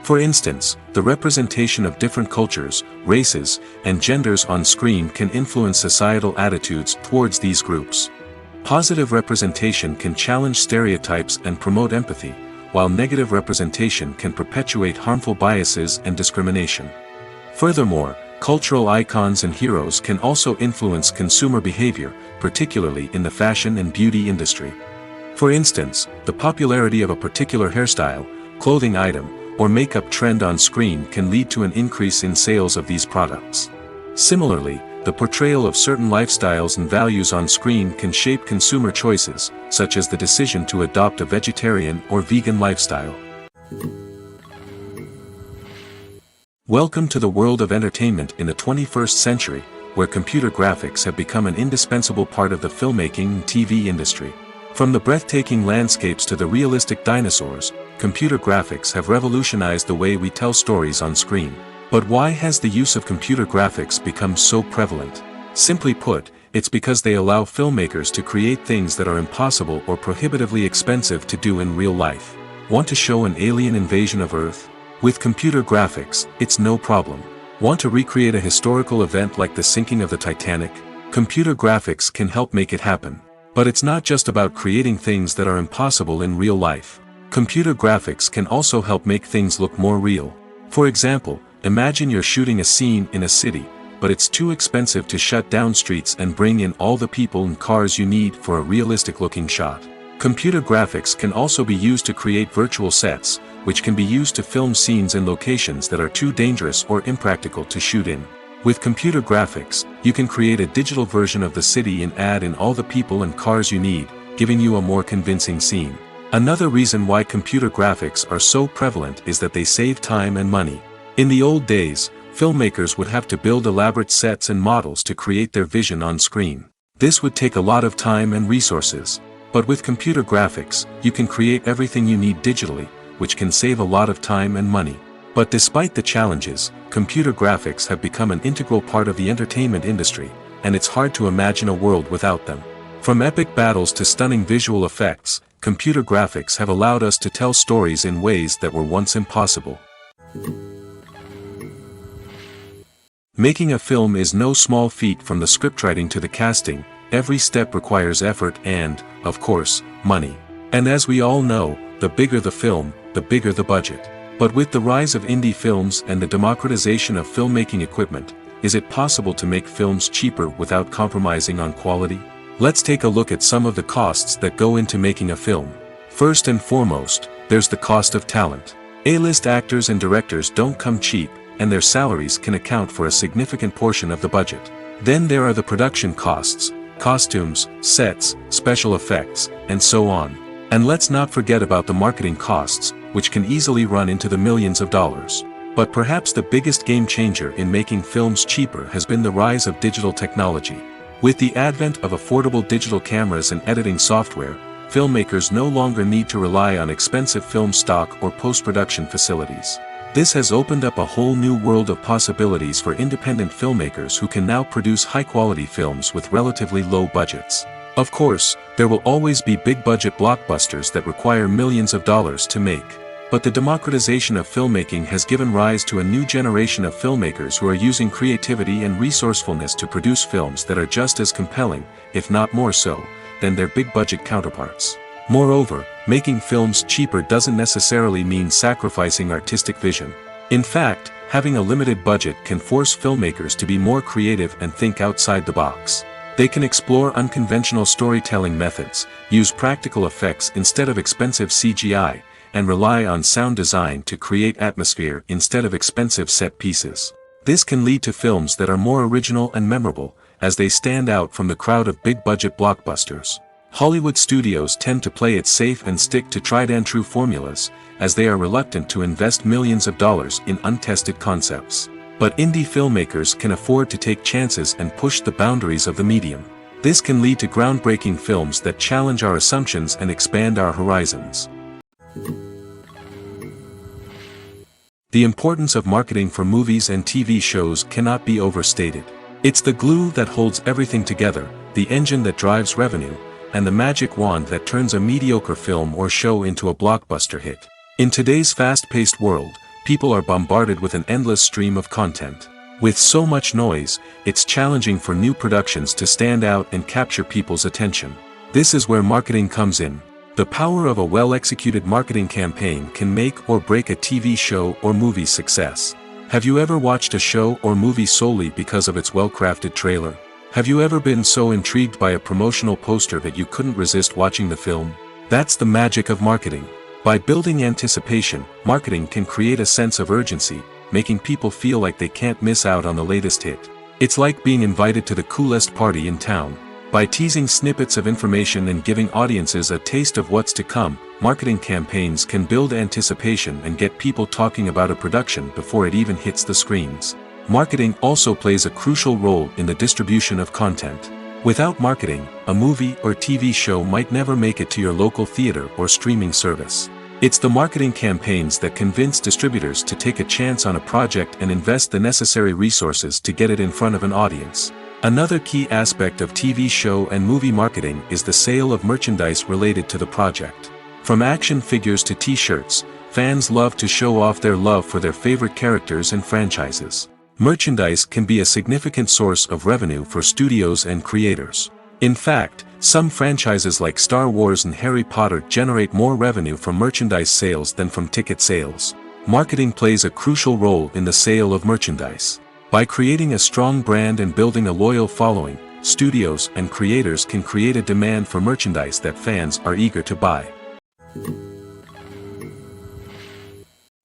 For instance, the representation of different cultures, races, and genders on screen can influence societal attitudes towards these groups. Positive representation can challenge stereotypes and promote empathy, while negative representation can perpetuate harmful biases and discrimination. Furthermore, cultural icons and heroes can also influence consumer behavior, particularly in the fashion and beauty industry. For instance, the popularity of a particular hairstyle, clothing item, or makeup trend on screen can lead to an increase in sales of these products. Similarly, the portrayal of certain lifestyles and values on screen can shape consumer choices, such as the decision to adopt a vegetarian or vegan lifestyle. Welcome to the world of entertainment in the 21st century, where computer graphics have become an indispensable part of the filmmaking and TV industry. From the breathtaking landscapes to the realistic dinosaurs, computer graphics have revolutionized the way we tell stories on screen. But why has the use of computer graphics become so prevalent? Simply put, it's because they allow filmmakers to create things that are impossible or prohibitively expensive to do in real life. Want to show an alien invasion of Earth? With computer graphics, it's no problem. Want to recreate a historical event like the sinking of the Titanic? Computer graphics can help make it happen. But it's not just about creating things that are impossible in real life. Computer graphics can also help make things look more real. For example, imagine you're shooting a scene in a city, but it's too expensive to shut down streets and bring in all the people and cars you need for a realistic-looking shot. Computer graphics can also be used to create virtual sets, which can be used to film scenes in locations that are too dangerous or impractical to shoot in. With computer graphics, you can create a digital version of the city and add in all the people and cars you need, giving you a more convincing scene. Another reason why computer graphics are so prevalent is that they save time and money. In the old days, filmmakers would have to build elaborate sets and models to create their vision on screen. This would take a lot of time and resources. But with computer graphics, you can create everything you need digitally, which can save a lot of time and money. But despite the challenges, computer graphics have become an integral part of the entertainment industry, and it's hard to imagine a world without them. From epic battles to stunning visual effects, computer graphics have allowed us to tell stories in ways that were once impossible. Making a film is no small feat. From the scriptwriting to the casting, every step requires effort and, of course, money. And as we all know, the bigger the film, the bigger the budget. But with the rise of indie films and the democratization of filmmaking equipment, is it possible to make films cheaper without compromising on quality? Let's take a look at some of the costs that go into making a film. First and foremost, there's the cost of talent. A-list actors and directors don't come cheap, and their salaries can account for a significant portion of the budget. Then there are the production costs, costumes, sets, special effects, and so on. And let's not forget about the marketing costs, which can easily run into the millions of dollars. But perhaps the biggest game changer in making films cheaper has been the rise of digital technology. With the advent of affordable digital cameras and editing software, filmmakers no longer need to rely on expensive film stock or post-production facilities. This has opened up a whole new world of possibilities for independent filmmakers who can now produce high-quality films with relatively low budgets. Of course, there will always be big-budget blockbusters that require millions of dollars to make. But the democratization of filmmaking has given rise to a new generation of filmmakers who are using creativity and resourcefulness to produce films that are just as compelling, if not more so, than their big-budget counterparts. Moreover, making films cheaper doesn't necessarily mean sacrificing artistic vision. In fact, having a limited budget can force filmmakers to be more creative and think outside the box. They can explore unconventional storytelling methods, use practical effects instead of expensive CGI, and rely on sound design to create atmosphere instead of expensive set pieces. This can lead to films that are more original and memorable, as they stand out from the crowd of big-budget blockbusters. Hollywood studios tend to play it safe and stick to tried-and-true formulas, as they are reluctant to invest millions of dollars in untested concepts. But indie filmmakers can afford to take chances and push the boundaries of the medium. This can lead to groundbreaking films that challenge our assumptions and expand our horizons. The importance of marketing for movies and TV shows cannot be overstated. It's the glue that holds everything together, the engine that drives revenue, and the magic wand that turns a mediocre film or show into a blockbuster hit. In today's fast-paced world, people are bombarded with an endless stream of content. With so much noise, it's challenging for new productions to stand out and capture people's attention. This is where marketing comes in. The power of a well-executed marketing campaign can make or break a TV show or movie's success. Have you ever watched a show or movie solely because of its well-crafted trailer? Have you ever been so intrigued by a promotional poster that you couldn't resist watching the film? That's the magic of marketing. By building anticipation, marketing can create a sense of urgency, making people feel like they can't miss out on the latest hit. It's like being invited to the coolest party in town. By teasing snippets of information and giving audiences a taste of what's to come, marketing campaigns can build anticipation and get people talking about a production before it even hits the screens. Marketing also plays a crucial role in the distribution of content. Without marketing, a movie or TV show might never make it to your local theater or streaming service. It's the marketing campaigns that convince distributors to take a chance on a project and invest the necessary resources to get it in front of an audience. Another key aspect of TV show and movie marketing is the sale of merchandise related to the project. From action figures to t-shirts, fans love to show off their love for their favorite characters and franchises. Merchandise can be a significant source of revenue for studios and creators. In fact, some franchises like Star Wars and Harry Potter generate more revenue from merchandise sales than from ticket sales. Marketing plays a crucial role in the sale of merchandise. By creating a strong brand and building a loyal following, studios and creators can create a demand for merchandise that fans are eager to buy.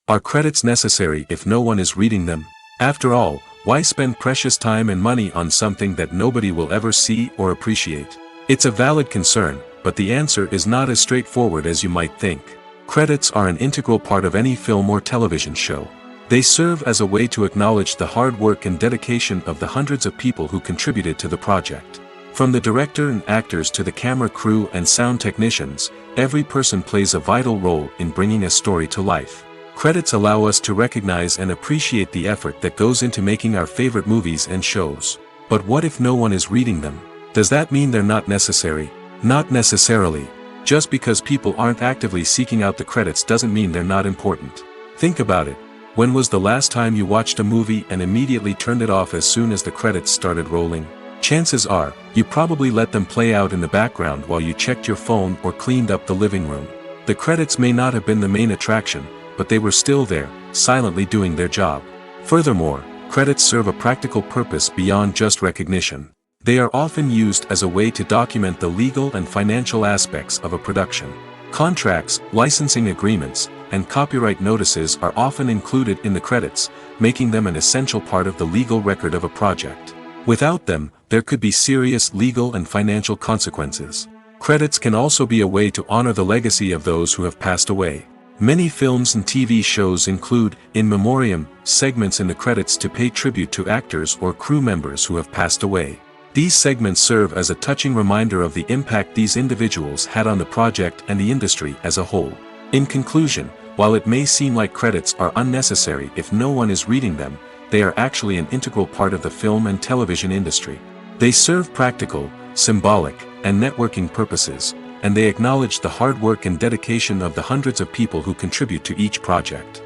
Are credits necessary if no one is reading them? After all, why spend precious time and money on something that nobody will ever see or appreciate? It's a valid concern, but the answer is not as straightforward as you might think. Credits are an integral part of any film or television show. They serve as a way to acknowledge the hard work and dedication of the hundreds of people who contributed to the project. From the director and actors to the camera crew and sound technicians, every person plays a vital role in bringing a story to life. Credits allow us to recognize and appreciate the effort that goes into making our favorite movies and shows. But what if no one is reading them? Does that mean they're not necessary? Not necessarily. Just because people aren't actively seeking out the credits doesn't mean they're not important. Think about it. When was the last time you watched a movie and immediately turned it off as soon as the credits started rolling? Chances are, you probably let them play out in the background while you checked your phone or cleaned up the living room. The credits may not have been the main attraction, but they were still there, silently doing their job. Furthermore, credits serve a practical purpose beyond just recognition. They are often used as a way to document the legal and financial aspects of a production. Contracts, licensing agreements, and copyright notices are often included in the credits, making them an essential part of the legal record of a project. Without them, there could be serious legal and financial consequences. Credits can also be a way to honor the legacy of those who have passed away. Many films and TV shows include, in memoriam, segments in the credits to pay tribute to actors or crew members who have passed away. These segments serve as a touching reminder of the impact these individuals had on the project and the industry as a whole. In conclusion, while it may seem like credits are unnecessary if no one is reading them, they are actually an integral part of the film and television industry. They serve practical, symbolic, and networking purposes, and they acknowledge the hard work and dedication of the hundreds of people who contribute to each project.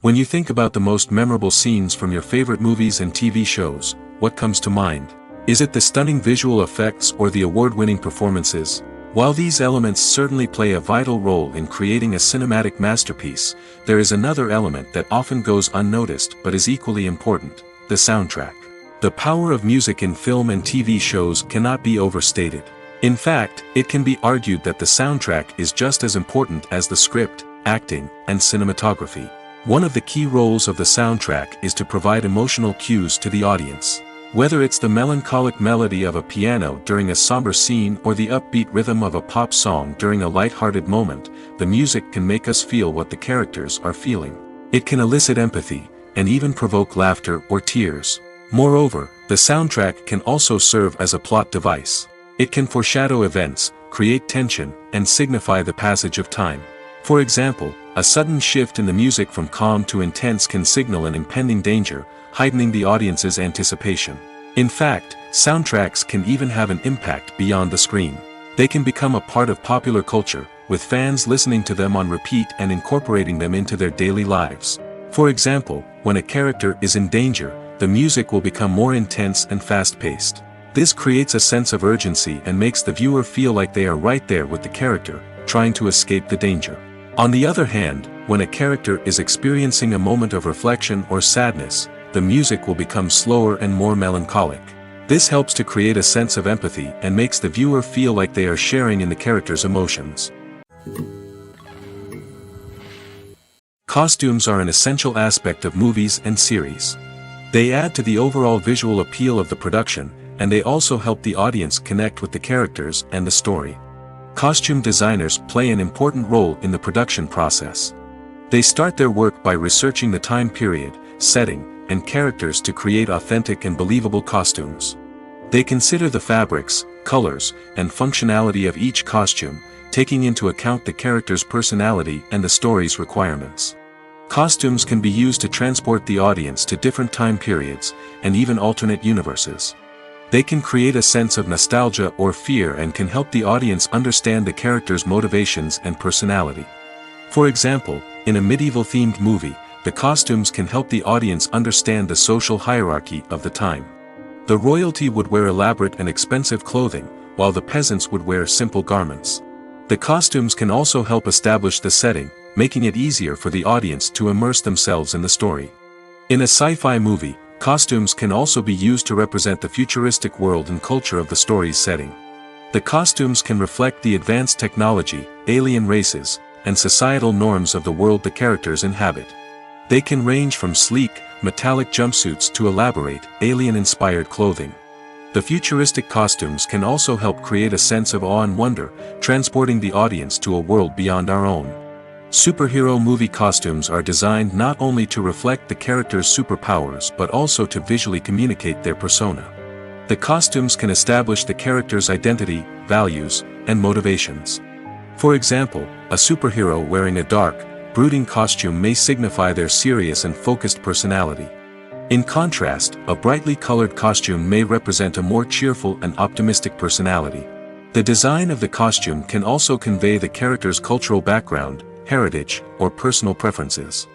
When you think about the most memorable scenes from your favorite movies and TV shows, what comes to mind? Is it the stunning visual effects or the award-winning performances? While these elements certainly play a vital role in creating a cinematic masterpiece, there is another element that often goes unnoticed but is equally important: the soundtrack. The power of music in film and TV shows cannot be overstated. In fact, it can be argued that the soundtrack is just as important as the script, acting, and cinematography. One of the key roles of the soundtrack is to provide emotional cues to the audience. Whether it's the melancholic melody of a piano during a somber scene or the upbeat rhythm of a pop song during a light-hearted moment, the music can make us feel what the characters are feeling. It can elicit empathy, and even provoke laughter or tears. Moreover, the soundtrack can also serve as a plot device. It can foreshadow events, create tension, and signify the passage of time. For example, a sudden shift in the music from calm to intense can signal an impending danger, heightening the audience's anticipation. In fact, soundtracks can even have an impact beyond the screen. They can become a part of popular culture, with fans listening to them on repeat and incorporating them into their daily lives. For example, when a character is in danger, the music will become more intense and fast-paced. This creates a sense of urgency and makes the viewer feel like they are right there with the character, trying to escape the danger. On the other hand, when a character is experiencing a moment of reflection or sadness, the music will become slower and more melancholic. This helps to create a sense of empathy and makes the viewer feel like they are sharing in the character's emotions. Costumes are an essential aspect of movies and series. They add to the overall visual appeal of the production, and they also help the audience connect with the characters and the story. Costume designers play an important role in the production process. They start their work by researching the time period, setting, and characters to create authentic and believable costumes. They consider the fabrics, colors, and functionality of each costume, taking into account the character's personality and the story's requirements. Costumes can be used to transport the audience to different time periods, and even alternate universes. They can create a sense of nostalgia or fear and can help the audience understand the character's motivations and personality. For example, in a medieval-themed movie, the costumes can help the audience understand the social hierarchy of the time. The royalty would wear elaborate and expensive clothing, while the peasants would wear simple garments. The costumes can also help establish the setting, making it easier for the audience to immerse themselves in the story. In a sci-fi movie, costumes can also be used to represent the futuristic world and culture of the story's setting. The costumes can reflect the advanced technology, alien races, and societal norms of the world the characters inhabit. They can range from sleek, metallic jumpsuits to elaborate, alien-inspired clothing. The futuristic costumes can also help create a sense of awe and wonder, transporting the audience to a world beyond our own. Superhero movie costumes are designed not only to reflect the character's superpowers but also to visually communicate their persona. The costumes can establish the character's identity, values, and motivations. For example, a superhero wearing a dark, brooding costume may signify their serious and focused personality. In contrast, a brightly colored costume may represent a more cheerful and optimistic personality. The design of the costume can also convey the character's cultural background, heritage, or personal preferences.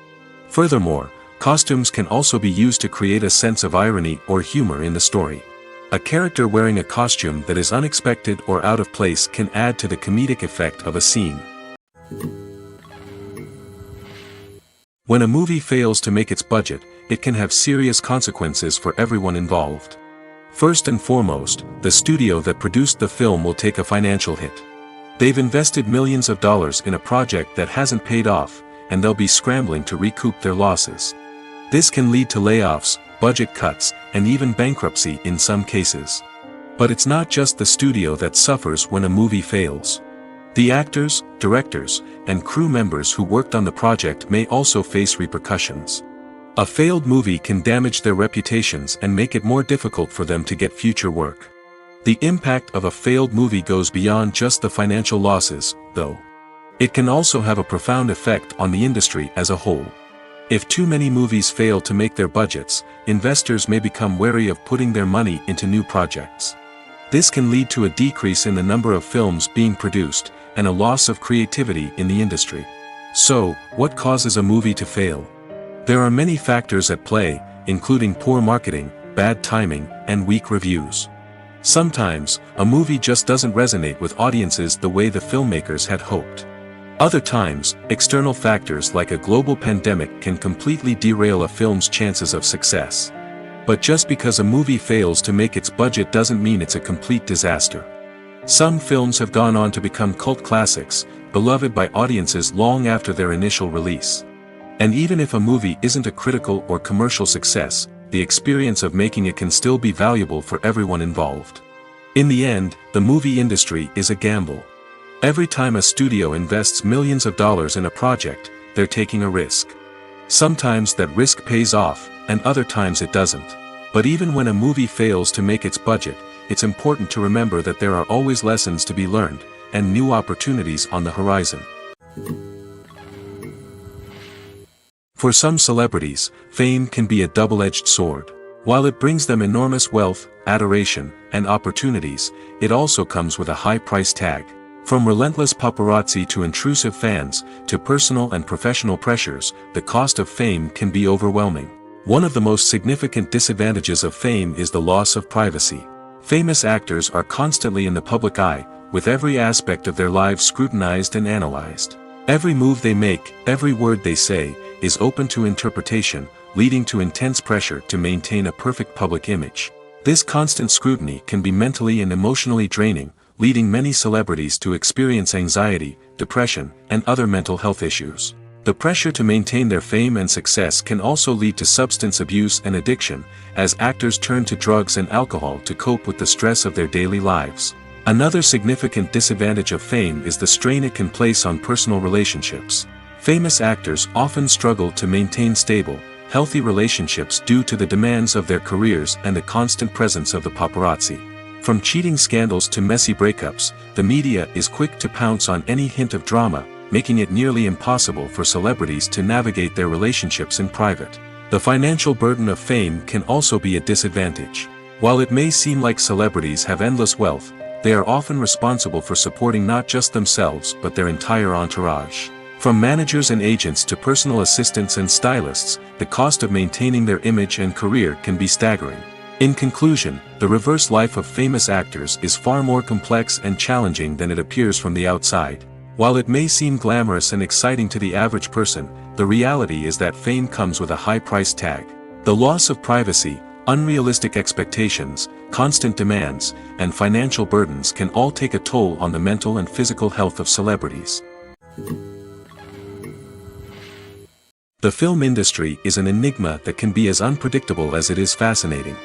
Furthermore, costumes can also be used to create a sense of irony or humor in the story. A character wearing a costume that is unexpected or out of place can add to the comedic effect of a scene. When a movie fails to make its budget, it can have serious consequences for everyone involved. First and foremost, the studio that produced the film will take a financial hit. They've invested millions of dollars in a project that hasn't paid off, and they'll be scrambling to recoup their losses. This can lead to layoffs, budget cuts, and even bankruptcy in some cases. But it's not just the studio that suffers when a movie fails. The actors, directors, and crew members who worked on the project may also face repercussions. A failed movie can damage their reputations and make it more difficult for them to get future work. The impact of a failed movie goes beyond just the financial losses, though. It can also have a profound effect on the industry as a whole. If too many movies fail to make their budgets, investors may become wary of putting their money into new projects. This can lead to a decrease in the number of films being produced, and a loss of creativity in the industry. So, what causes a movie to fail? There are many factors at play, including poor marketing, bad timing, and weak reviews. Sometimes, a movie just doesn't resonate with audiences the way the filmmakers had hoped. Other times, external factors like a global pandemic can completely derail a film's chances of success. But just because a movie fails to make its budget doesn't mean it's a complete disaster. Some films have gone on to become cult classics, beloved by audiences long after their initial release. And even if a movie isn't a critical or commercial success, the experience of making it can still be valuable for everyone involved. In the end, the movie industry is a gamble. Every time a studio invests millions of dollars in a project, they're taking a risk. Sometimes that risk pays off, and other times it doesn't. But even when a movie fails to make its budget, it's important to remember that there are always lessons to be learned, and new opportunities on the horizon. For some celebrities, fame can be a double-edged sword. While it brings them enormous wealth, adoration, and opportunities, it also comes with a high price tag. From relentless paparazzi to intrusive fans, to personal and professional pressures, the cost of fame can be overwhelming. One of the most significant disadvantages of fame is the loss of privacy. Famous actors are constantly in the public eye, with every aspect of their lives scrutinized and analyzed. Every move they make, every word they say, is open to interpretation, leading to intense pressure to maintain a perfect public image. This constant scrutiny can be mentally and emotionally draining, leading many celebrities to experience anxiety, depression, and other mental health issues. The pressure to maintain their fame and success can also lead to substance abuse and addiction, as actors turn to drugs and alcohol to cope with the stress of their daily lives. Another significant disadvantage of fame is the strain it can place on personal relationships. Famous actors often struggle to maintain stable, healthy relationships due to the demands of their careers and the constant presence of the paparazzi. From cheating scandals to messy breakups, the media is quick to pounce on any hint of drama, making it nearly impossible for celebrities to navigate their relationships in private. The financial burden of fame can also be a disadvantage. While it may seem like celebrities have endless wealth, they are often responsible for supporting not just themselves but their entire entourage. From managers and agents to personal assistants and stylists, the cost of maintaining their image and career can be staggering. In conclusion, the reverse life of famous actors is far more complex and challenging than it appears from the outside. While it may seem glamorous and exciting to the average person, the reality is that fame comes with a high price tag. The loss of privacy, unrealistic expectations, constant demands, and financial burdens can all take a toll on the mental and physical health of celebrities. The film industry is an enigma that can be as unpredictable as it is fascinating.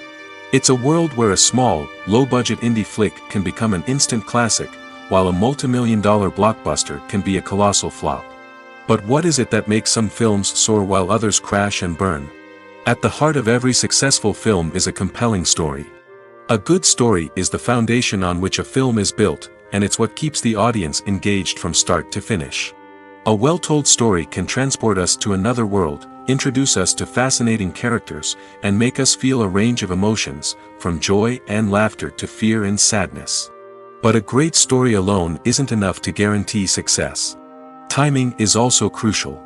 It's a world where a small, low-budget indie flick can become an instant classic, while a multi-million-dollar blockbuster can be a colossal flop. But what is it that makes some films soar while others crash and burn? At the heart of every successful film is a compelling story. A good story is the foundation on which a film is built, and it's what keeps the audience engaged from start to finish. A well-told story can transport us to another world, introduce us to fascinating characters, and make us feel a range of emotions, from joy and laughter to fear and sadness. But a great story alone isn't enough to guarantee success. Timing is also crucial.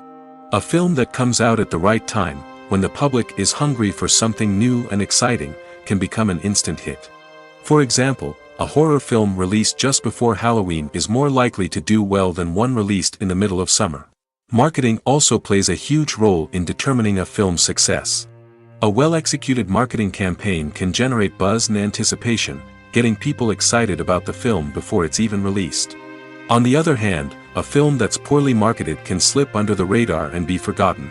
A film that comes out at the right time, when the public is hungry for something new and exciting, can become an instant hit. For example, a horror film released just before Halloween is more likely to do well than one released in the middle of summer. Marketing also plays a huge role in determining a film's success. A well-executed marketing campaign can generate buzz and anticipation, getting people excited about the film before it's even released. On the other hand, a film that's poorly marketed can slip under the radar and be forgotten.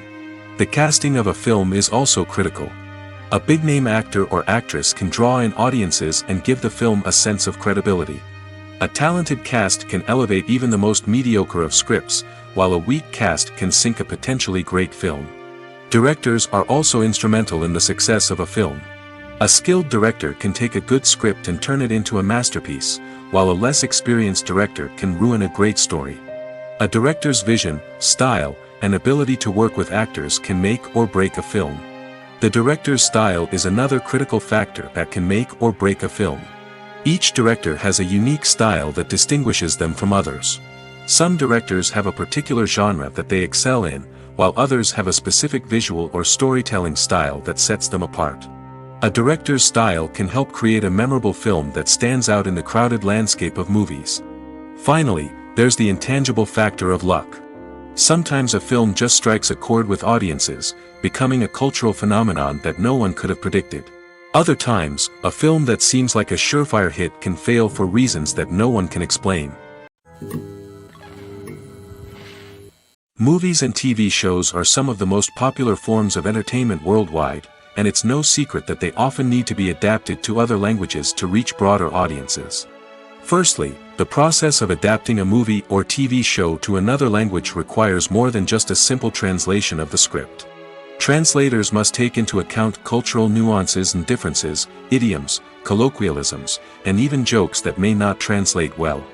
The casting of a film is also critical. A big-name actor or actress can draw in audiences and give the film a sense of credibility. A talented cast can elevate even the most mediocre of scripts, while a weak cast can sink a potentially great film. Directors are also instrumental in the success of a film. A skilled director can take a good script and turn it into a masterpiece, while a less experienced director can ruin a great story. A director's vision, style, and ability to work with actors can make or break a film. The director's style is another critical factor that can make or break a film. Each director has a unique style that distinguishes them from others. Some directors have a particular genre that they excel in, while others have a specific visual or storytelling style that sets them apart. A director's style can help create a memorable film that stands out in the crowded landscape of movies. Finally, there's the intangible factor of luck. Sometimes a film just strikes a chord with audiences, becoming a cultural phenomenon that no one could have predicted. Other times, a film that seems like a surefire hit can fail for reasons that no one can explain. Movies and TV shows are some of the most popular forms of entertainment worldwide, and it's no secret that they often need to be adapted to other languages to reach broader audiences. Firstly, the process of adapting a movie or TV show to another language requires more than just a simple translation of the script. Translators must take into account cultural nuances and differences, idioms, colloquialisms, and even jokes that may not translate well.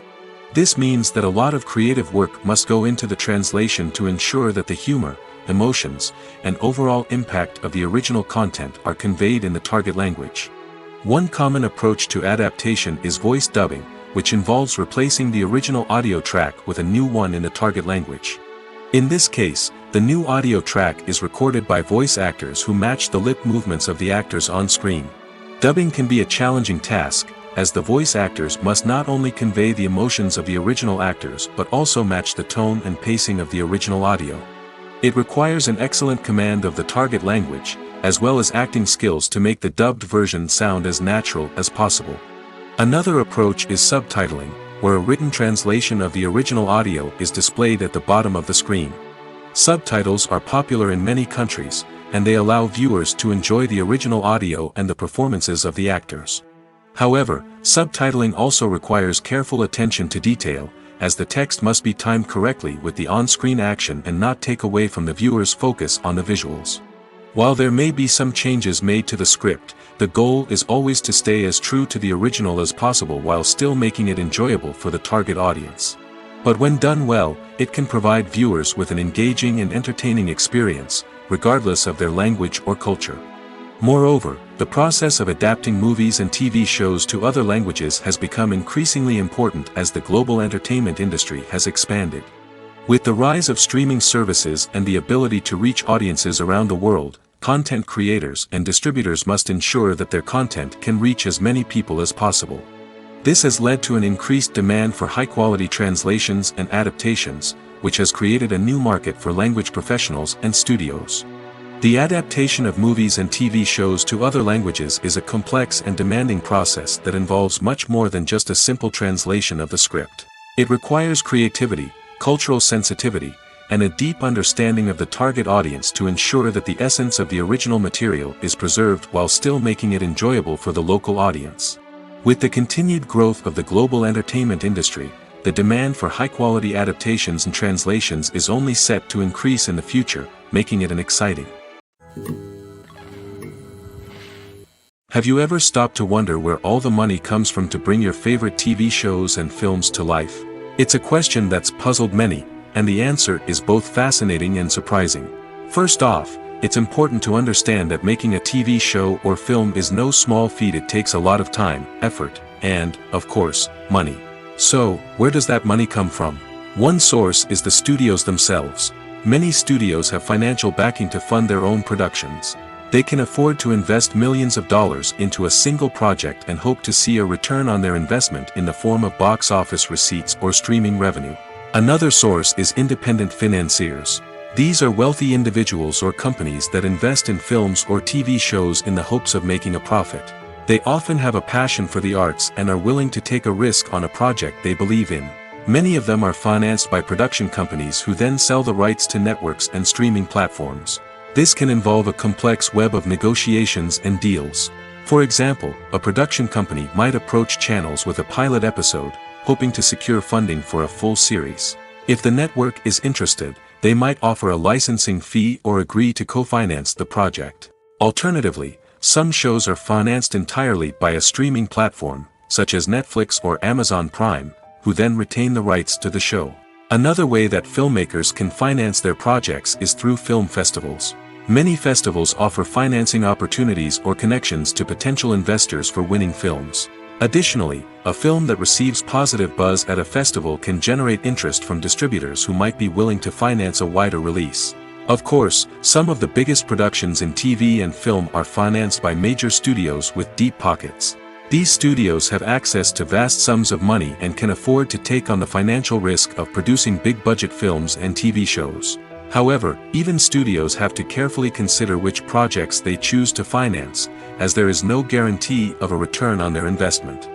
This means that a lot of creative work must go into the translation to ensure that the humor, emotions, and overall impact of the original content are conveyed in the target language. One common approach to adaptation is voice dubbing, which involves replacing the original audio track with a new one in the target language. In this case, the new audio track is recorded by voice actors who match the lip movements of the actors on screen. Dubbing can be a challenging task, as the voice actors must not only convey the emotions of the original actors but also match the tone and pacing of the original audio. It requires an excellent command of the target language, as well as acting skills to make the dubbed version sound as natural as possible. Another approach is subtitling, where a written translation of the original audio is displayed at the bottom of the screen. Subtitles are popular in many countries, and they allow viewers to enjoy the original audio and the performances of the actors. However, subtitling also requires careful attention to detail, as the text must be timed correctly with the on-screen action and not take away from the viewer's focus on the visuals. While there may be some changes made to the script, the goal is always to stay as true to the original as possible while still making it enjoyable for the target audience. But when done well, it can provide viewers with an engaging and entertaining experience, regardless of their language or culture. Moreover, the process of adapting movies and TV shows to other languages has become increasingly important as the global entertainment industry has expanded. With the rise of streaming services and the ability to reach audiences around the world, content creators and distributors must ensure that their content can reach as many people as possible. This has led to an increased demand for high-quality translations and adaptations, which has created a new market for language professionals and studios. The adaptation of movies and TV shows to other languages is a complex and demanding process that involves much more than just a simple translation of the script. It requires creativity, cultural sensitivity, and a deep understanding of the target audience to ensure that the essence of the original material is preserved while still making it enjoyable for the local audience. With the continued growth of the global entertainment industry, the demand for high-quality adaptations and translations is only set to increase in the future, making it exciting. Have you ever stopped to wonder where all the money comes from to bring your favorite TV shows and films to life? It's a question that's puzzled many, and the answer is both fascinating and surprising. First off, it's important to understand that making a TV show or film is no small feat. It takes a lot of time, effort, and, of course, money. So, where does that money come from? One source is the studios themselves. Many studios have financial backing to fund their own productions. They can afford to invest millions of dollars into a single project and hope to see a return on their investment in the form of box office receipts or streaming revenue. Another source is independent financiers. These are wealthy individuals or companies that invest in films or TV shows in the hopes of making a profit. They often have a passion for the arts and are willing to take a risk on a project they believe in. Many of them are financed by production companies who then sell the rights to networks and streaming platforms. This can involve a complex web of negotiations and deals. For example, a production company might approach channels with a pilot episode, hoping to secure funding for a full series. If the network is interested, they might offer a licensing fee or agree to co-finance the project. Alternatively, some shows are financed entirely by a streaming platform, such as Netflix or Amazon Prime, who then retain the rights to the show. Another way that filmmakers can finance their projects is through film festivals. Many festivals offer financing opportunities or connections to potential investors for winning films. Additionally, a film that receives positive buzz at a festival can generate interest from distributors who might be willing to finance a wider release. Of course, some of the biggest productions in TV and film are financed by major studios with deep pockets. These studios have access to vast sums of money and can afford to take on the financial risk of producing big-budget films and TV shows. However, even studios have to carefully consider which projects they choose to finance, as there is no guarantee of a return on their investment.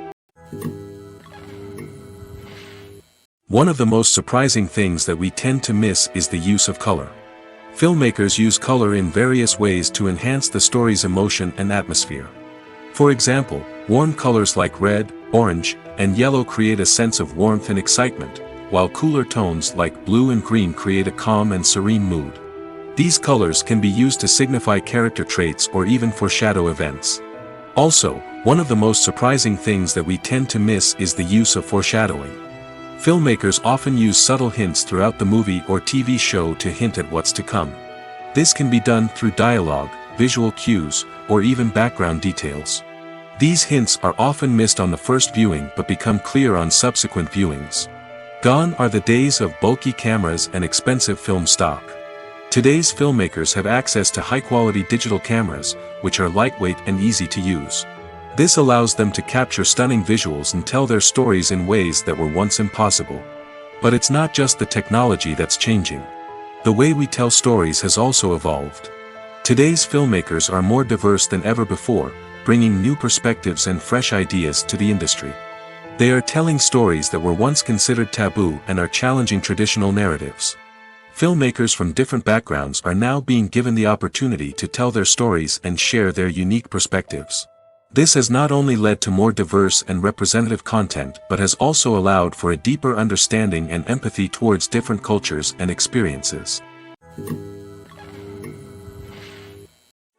One of the most surprising things that we tend to miss is the use of color. Filmmakers use color in various ways to enhance the story's emotion and atmosphere. For example, warm colors like red, orange, and yellow create a sense of warmth and excitement, while cooler tones like blue and green create a calm and serene mood. These colors can be used to signify character traits or even foreshadow events. Also, one of the most surprising things that we tend to miss is the use of foreshadowing. Filmmakers often use subtle hints throughout the movie or TV show to hint at what's to come. This can be done through dialogue, visual cues, or even background details. These hints are often missed on the first viewing but become clear on subsequent viewings. Gone are the days of bulky cameras and expensive film stock. Today's filmmakers have access to high-quality digital cameras, which are lightweight and easy to use. This allows them to capture stunning visuals and tell their stories in ways that were once impossible. But it's not just the technology that's changing. The way we tell stories has also evolved. Today's filmmakers are more diverse than ever before, bringing new perspectives and fresh ideas to the industry. They are telling stories that were once considered taboo and are challenging traditional narratives. Filmmakers from different backgrounds are now being given the opportunity to tell their stories and share their unique perspectives. This has not only led to more diverse and representative content but has also allowed for a deeper understanding and empathy towards different cultures and experiences.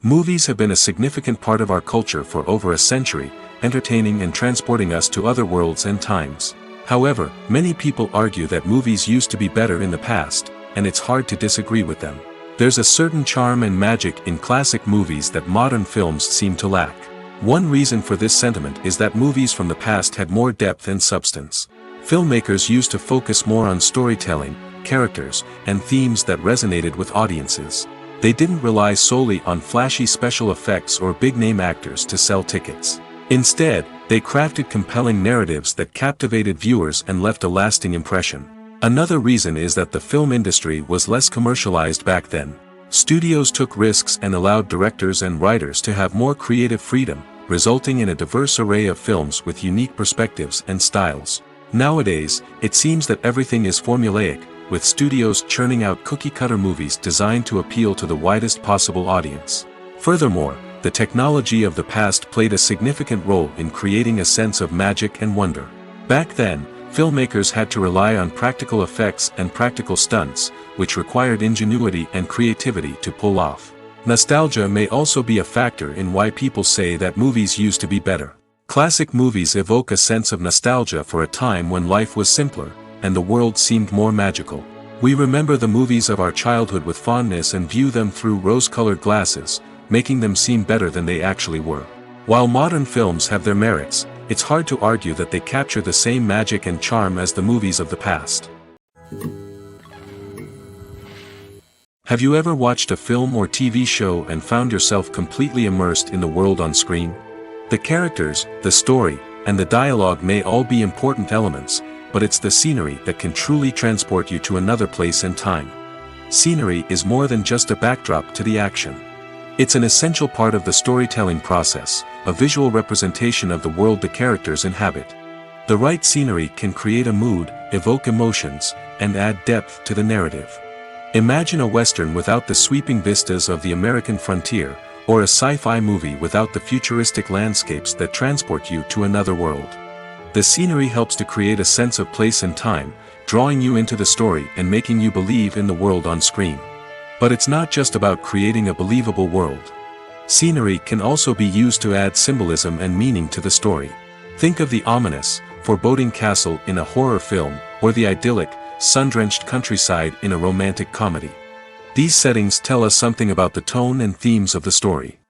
Movies have been a significant part of our culture for over a century, entertaining and transporting us to other worlds and times. However, many people argue that movies used to be better in the past, and it's hard to disagree with them. There's a certain charm and magic in classic movies that modern films seem to lack. One reason for this sentiment is that movies from the past had more depth and substance. Filmmakers used to focus more on storytelling, characters, and themes that resonated with audiences. They didn't rely solely on flashy special effects or big-name actors to sell tickets. Instead, they crafted compelling narratives that captivated viewers and left a lasting impression. Another reason is that the film industry was less commercialized back then. Studios took risks and allowed directors and writers to have more creative freedom, resulting in a diverse array of films with unique perspectives and styles. Nowadays, it seems that everything is formulaic, with studios churning out cookie-cutter movies designed to appeal to the widest possible audience. Furthermore, the technology of the past played a significant role in creating a sense of magic and wonder. Back then, filmmakers had to rely on practical effects and practical stunts, which required ingenuity and creativity to pull off. Nostalgia may also be a factor in why people say that movies used to be better. Classic movies evoke a sense of nostalgia for a time when life was simpler, and the world seemed more magical. We remember the movies of our childhood with fondness and view them through rose-colored glasses, making them seem better than they actually were. While modern films have their merits, it's hard to argue that they capture the same magic and charm as the movies of the past. Have you ever watched a film or TV show and found yourself completely immersed in the world on screen? The characters, the story, and the dialogue may all be important elements, but it's the scenery that can truly transport you to another place and time. Scenery is more than just a backdrop to the action. It's an essential part of the storytelling process, a visual representation of the world the characters inhabit. The right scenery can create a mood, evoke emotions, and add depth to the narrative. Imagine a Western without the sweeping vistas of the American frontier, or a sci-fi movie without the futuristic landscapes that transport you to another world. The scenery helps to create a sense of place and time, drawing you into the story and making you believe in the world on screen. But it's not just about creating a believable world. Scenery can also be used to add symbolism and meaning to the story. Think of the ominous, foreboding castle in a horror film, or the idyllic, sun-drenched countryside in a romantic comedy. These settings tell us something about the tone and themes of the story.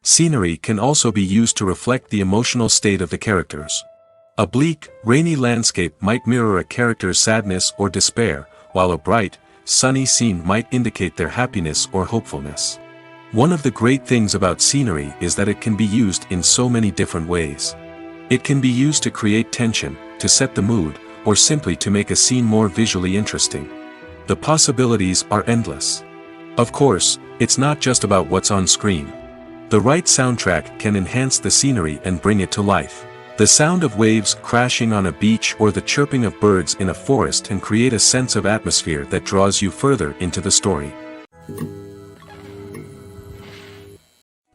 Scenery can also be used to reflect the emotional state of the characters. A bleak, rainy landscape might mirror a character's sadness or despair, while a bright, sunny scene might indicate their happiness or hopefulness. One of the great things about scenery is that it can be used in so many different ways. It can be used to create tension, to set the mood, or simply to make a scene more visually interesting. The possibilities are endless. Of course, it's not just about what's on screen. The right soundtrack can enhance the scenery and bring it to life. The sound of waves crashing on a beach or the chirping of birds in a forest can create a sense of atmosphere that draws you further into the story.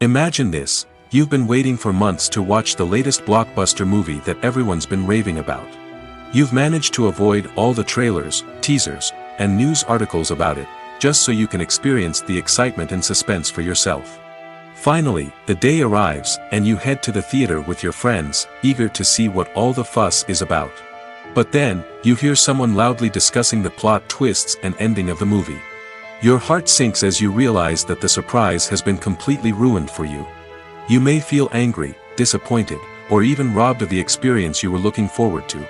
Imagine this: you've been waiting for months to watch the latest blockbuster movie that everyone's been raving about. You've managed to avoid all the trailers, teasers, and news articles about it, just so you can experience the excitement and suspense for yourself. Finally, the day arrives, and you head to the theater with your friends, eager to see what all the fuss is about. But then, you hear someone loudly discussing the plot twists and ending of the movie. Your heart sinks as you realize that the surprise has been completely ruined for you. You may feel angry, disappointed, or even robbed of the experience you were looking forward to.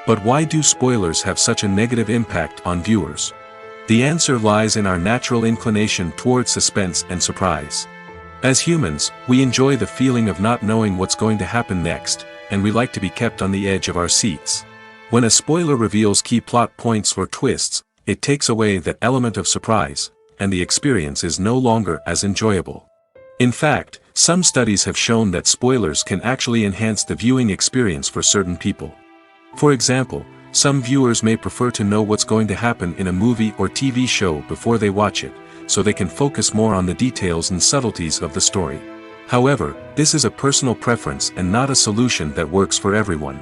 But why do spoilers have such a negative impact on viewers? The answer lies in our natural inclination toward suspense and surprise. As humans, we enjoy the feeling of not knowing what's going to happen next, and we like to be kept on the edge of our seats. When a spoiler reveals key plot points or twists, it takes away that element of surprise, and the experience is no longer as enjoyable. In fact, some studies have shown that spoilers can actually enhance the viewing experience for certain people. For example, Some viewers may prefer to know what's going to happen in a movie or TV show before they watch it, so they can focus more on the details and subtleties of the story. However, this is a personal preference and not a solution that works for everyone.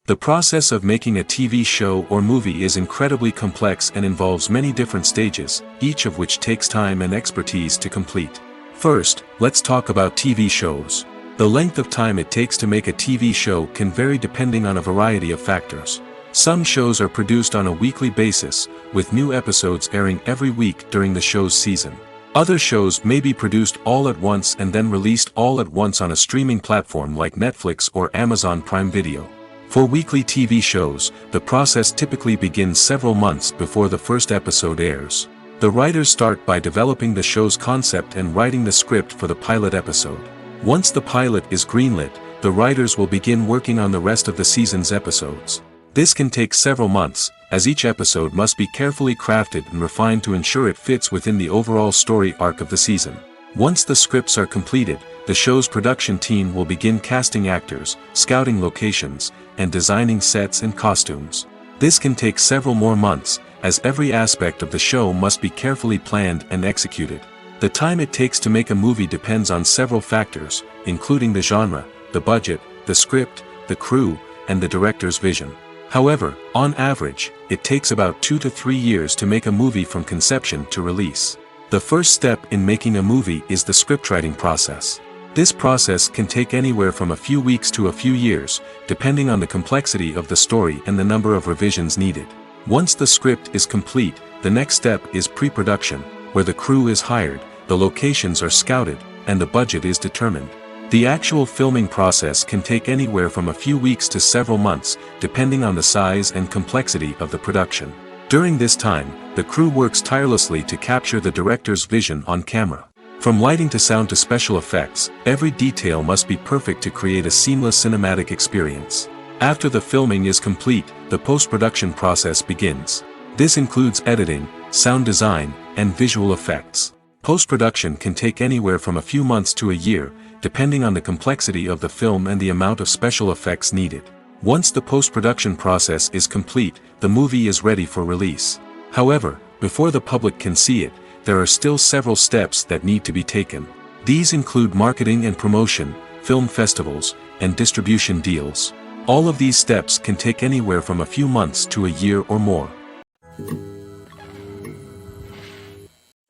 The process of making a TV show or movie is incredibly complex and involves many different stages, each of which takes time and expertise to complete. First, let's talk about TV shows. The length of time it takes to make a TV show can vary depending on a variety of factors. Some shows are produced on a weekly basis, with new episodes airing every week during the show's season. Other shows may be produced all at once and then released all at once on a streaming platform like Netflix or Amazon Prime Video. For weekly TV shows, the process typically begins several months before the first episode airs. The writers start by developing the show's concept and writing the script for the pilot episode. Once the pilot is greenlit, the writers will begin working on the rest of the season's episodes. This can take several months, as each episode must be carefully crafted and refined to ensure it fits within the overall story arc of the season. Once the scripts are completed, the show's production team will begin casting actors, scouting locations, and designing sets and costumes. This can take several more months, as every aspect of the show must be carefully planned and executed. The time it takes to make a movie depends on several factors, including the genre, the budget, the script, the crew, and the director's vision. However, on average, it takes about 2 to 3 years to make a movie from conception to release. The first step in making a movie is the scriptwriting process. This process can take anywhere from a few weeks to a few years, depending on the complexity of the story and the number of revisions needed. Once the script is complete, the next step is pre-production, where the crew is hired, the locations are scouted, and the budget is determined. The actual filming process can take anywhere from a few weeks to several months, depending on the size and complexity of the production. During this time, the crew works tirelessly to capture the director's vision on camera. From lighting to sound to special effects, every detail must be perfect to create a seamless cinematic experience. After the filming is complete, the post-production process begins. This includes editing, sound design, and visual effects. Post-production can take anywhere from a few months to a year, depending on the complexity of the film and the amount of special effects needed. Once the post-production process is complete, the movie is ready for release. However, before the public can see it, there are still several steps that need to be taken. These include marketing and promotion, film festivals, and distribution deals. All of these steps can take anywhere from a few months to a year or more.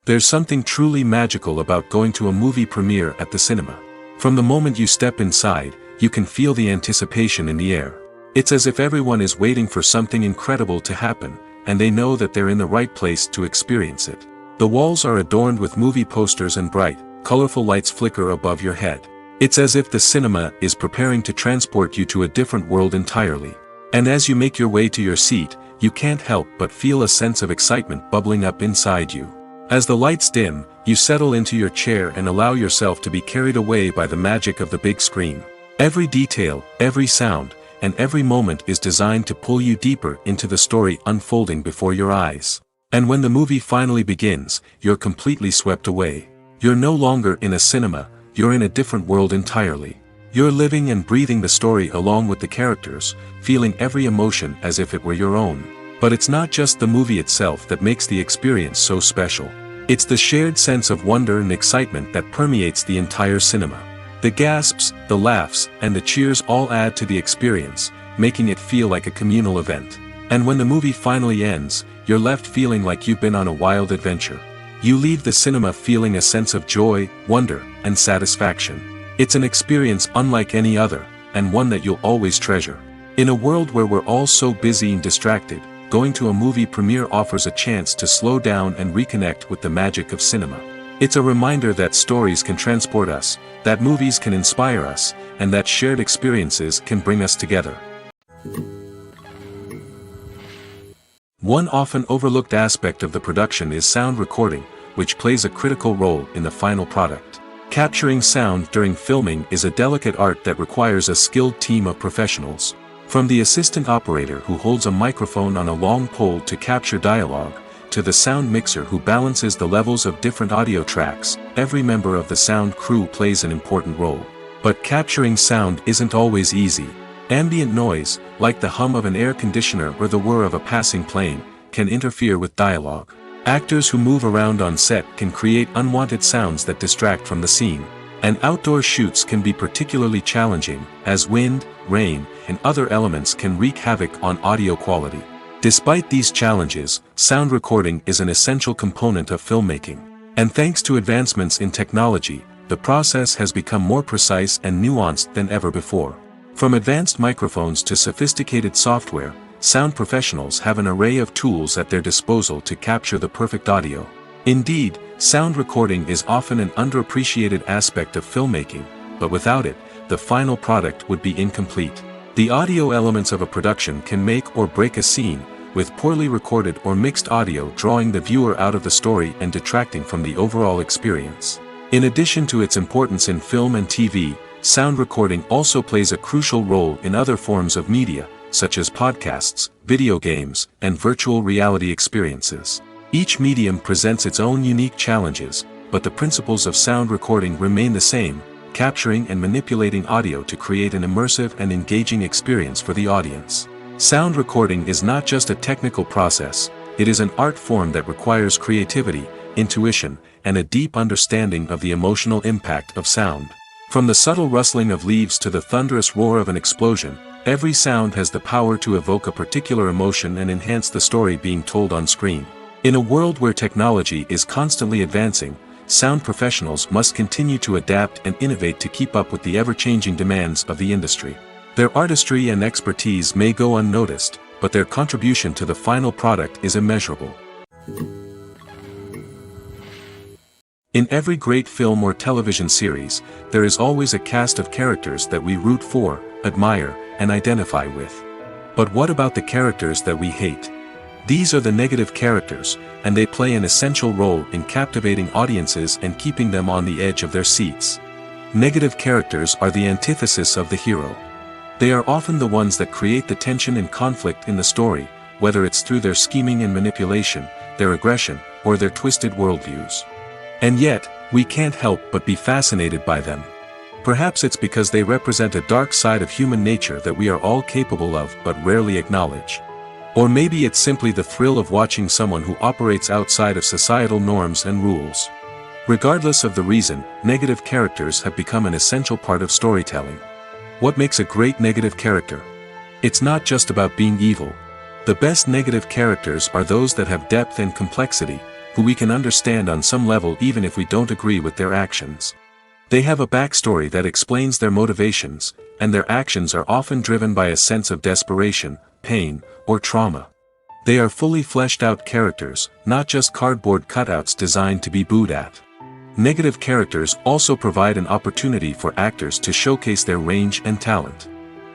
There's something truly magical about going to a movie premiere at the cinema. From the moment you step inside, you can feel the anticipation in the air. It's as if everyone is waiting for something incredible to happen, and they know that they're in the right place to experience it. The walls are adorned with movie posters and bright, colorful lights flicker above your head. It's as if the cinema is preparing to transport you to a different world entirely. And as you make your way to your seat, you can't help but feel a sense of excitement bubbling up inside you. As the lights dim, you settle into your chair and allow yourself to be carried away by the magic of the big screen. Every detail, every sound, and every moment is designed to pull you deeper into the story unfolding before your eyes. And when the movie finally begins, you're completely swept away. You're no longer in a cinema, you're in a different world entirely. You're living and breathing the story along with the characters, feeling every emotion as if it were your own. But it's not just the movie itself that makes the experience so special. It's the shared sense of wonder and excitement that permeates the entire cinema. The gasps, the laughs, and the cheers all add to the experience, making it feel like a communal event. And when the movie finally ends, you're left feeling like you've been on a wild adventure. You leave the cinema feeling a sense of joy, wonder, and satisfaction. It's an experience unlike any other, and one that you'll always treasure. In a world where we're all so busy and distracted, going to a movie premiere offers a chance to slow down and reconnect with the magic of cinema. It's a reminder that stories can transport us, that movies can inspire us, and that shared experiences can bring us together. One often overlooked aspect of the production is sound recording, which plays a critical role in the final product. Capturing sound during filming is a delicate art that requires a skilled team of professionals. From the assistant operator who holds a microphone on a long pole to capture dialogue, to the sound mixer who balances the levels of different audio tracks, every member of the sound crew plays an important role. But capturing sound isn't always easy. Ambient noise, like the hum of an air conditioner or the whir of a passing plane, can interfere with dialogue. Actors who move around on set can create unwanted sounds that distract from the scene. And outdoor shoots can be particularly challenging, as wind, rain, and other elements can wreak havoc on audio quality. Despite these challenges, sound recording is an essential component of filmmaking. And thanks to advancements in technology, the process has become more precise and nuanced than ever before. From advanced microphones to sophisticated software, sound professionals have an array of tools at their disposal to capture the perfect audio. Indeed, sound recording is often an underappreciated aspect of filmmaking, but without it, the final product would be incomplete. The audio elements of a production can make or break a scene, with poorly recorded or mixed audio drawing the viewer out of the story and detracting from the overall experience. In addition to its importance in film and TV, sound recording also plays a crucial role in other forms of media, such as podcasts, video games, and virtual reality experiences. Each medium presents its own unique challenges, but the principles of sound recording remain the same, capturing and manipulating audio to create an immersive and engaging experience for the audience. Sound recording is not just a technical process, it is an art form that requires creativity, intuition, and a deep understanding of the emotional impact of sound. From the subtle rustling of leaves to the thunderous roar of an explosion, every sound has the power to evoke a particular emotion and enhance the story being told on screen. In a world where technology is constantly advancing, sound professionals must continue to adapt and innovate to keep up with the ever-changing demands of the industry. Their artistry and expertise may go unnoticed, but their contribution to the final product is immeasurable. In every great film or television series, there is always a cast of characters that we root for, admire, and identify with. But what about the characters that we hate? These are the negative characters, and they play an essential role in captivating audiences and keeping them on the edge of their seats. Negative characters are the antithesis of the hero. They are often the ones that create the tension and conflict in the story, whether it's through their scheming and manipulation, their aggression, or their twisted worldviews. And yet, we can't help but be fascinated by them. Perhaps it's because they represent a dark side of human nature that we are all capable of but rarely acknowledge. Or maybe it's simply the thrill of watching someone who operates outside of societal norms and rules. Regardless of the reason, negative characters have become an essential part of storytelling. What makes a great negative character? It's not just about being evil. The best negative characters are those that have depth and complexity, who we can understand on some level even if we don't agree with their actions. They have a backstory that explains their motivations, and their actions are often driven by a sense of desperation, pain, or trauma. They are fully fleshed out characters, not just cardboard cutouts designed to be booed at. Negative characters also provide an opportunity for actors to showcase their range and talent.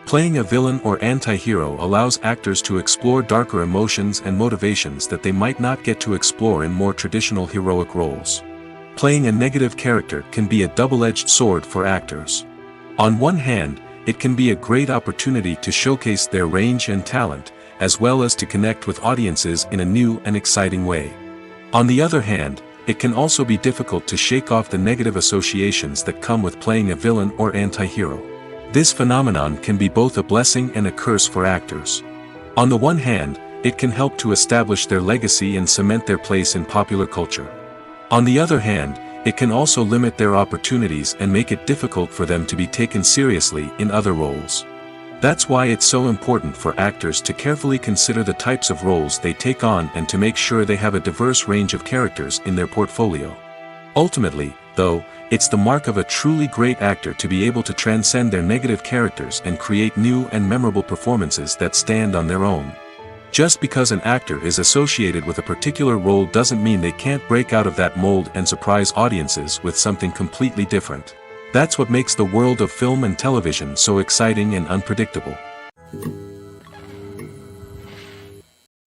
Playing a villain or anti-hero allows actors to explore darker emotions and motivations that they might not get to explore in more traditional heroic roles. Playing a negative character can be a double-edged sword for actors. On one hand, it can be a great opportunity to showcase their range and talent, as well as to connect with audiences in a new and exciting way. On the other hand, it can also be difficult to shake off the negative associations that come with playing a villain or anti-hero. This phenomenon can be both a blessing and a curse for actors. On the one hand, it can help to establish their legacy and cement their place in popular culture. On the other hand, it can also limit their opportunities and make it difficult for them to be taken seriously in other roles. That's why it's so important for actors to carefully consider the types of roles they take on and to make sure they have a diverse range of characters in their portfolio. Ultimately, though, it's the mark of a truly great actor to be able to transcend their negative characters and create new and memorable performances that stand on their own. Just because an actor is associated with a particular role doesn't mean they can't break out of that mold and surprise audiences with something completely different. That's what makes the world of film and television so exciting and unpredictable.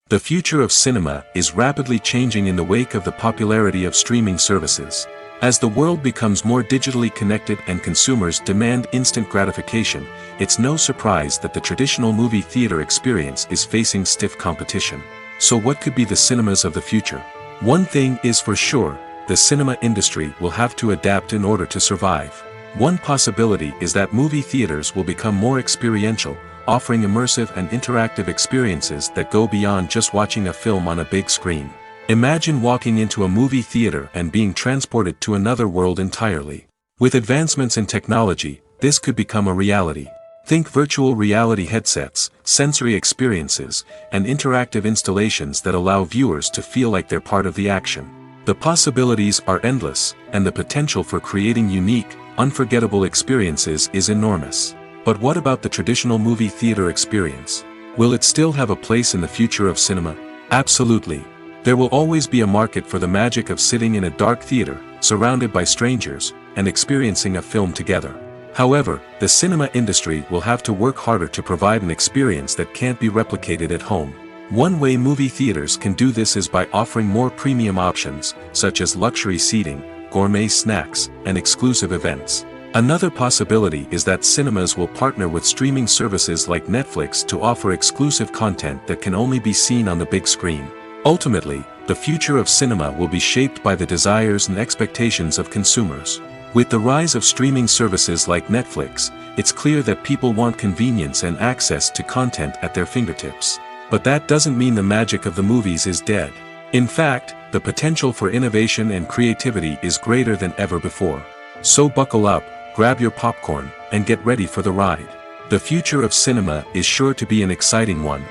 The future of cinema is rapidly changing in the wake of the popularity of streaming services. As the world becomes more digitally connected and consumers demand instant gratification, it's no surprise that the traditional movie theater experience is facing stiff competition. So what could be the cinemas of the future? One thing is for sure, the cinema industry will have to adapt in order to survive. One possibility is that movie theaters will become more experiential, offering immersive and interactive experiences that go beyond just watching a film on a big screen. Imagine walking into a movie theater and being transported to another world entirely. With advancements in technology, this could become a reality. Think virtual reality headsets, sensory experiences, and interactive installations that allow viewers to feel like they're part of the action. The possibilities are endless, and the potential for creating unique, unforgettable experiences is enormous. But what about the traditional movie theater experience? Will it still have a place in the future of cinema? Absolutely. There will always be a market for the magic of sitting in a dark theater, surrounded by strangers, and experiencing a film together. However, the cinema industry will have to work harder to provide an experience that can't be replicated at home. One way movie theaters can do this is by offering more premium options, such as luxury seating, gourmet snacks, and exclusive events. Another possibility is that cinemas will partner with streaming services like Netflix to offer exclusive content that can only be seen on the big screen. Ultimately, the future of cinema will be shaped by the desires and expectations of consumers. With the rise of streaming services like Netflix, it's clear that people want convenience and access to content at their fingertips. But that doesn't mean the magic of the movies is dead. In fact, the potential for innovation and creativity is greater than ever before. So buckle up, grab your popcorn, and get ready for the ride. The future of cinema is sure to be an exciting one.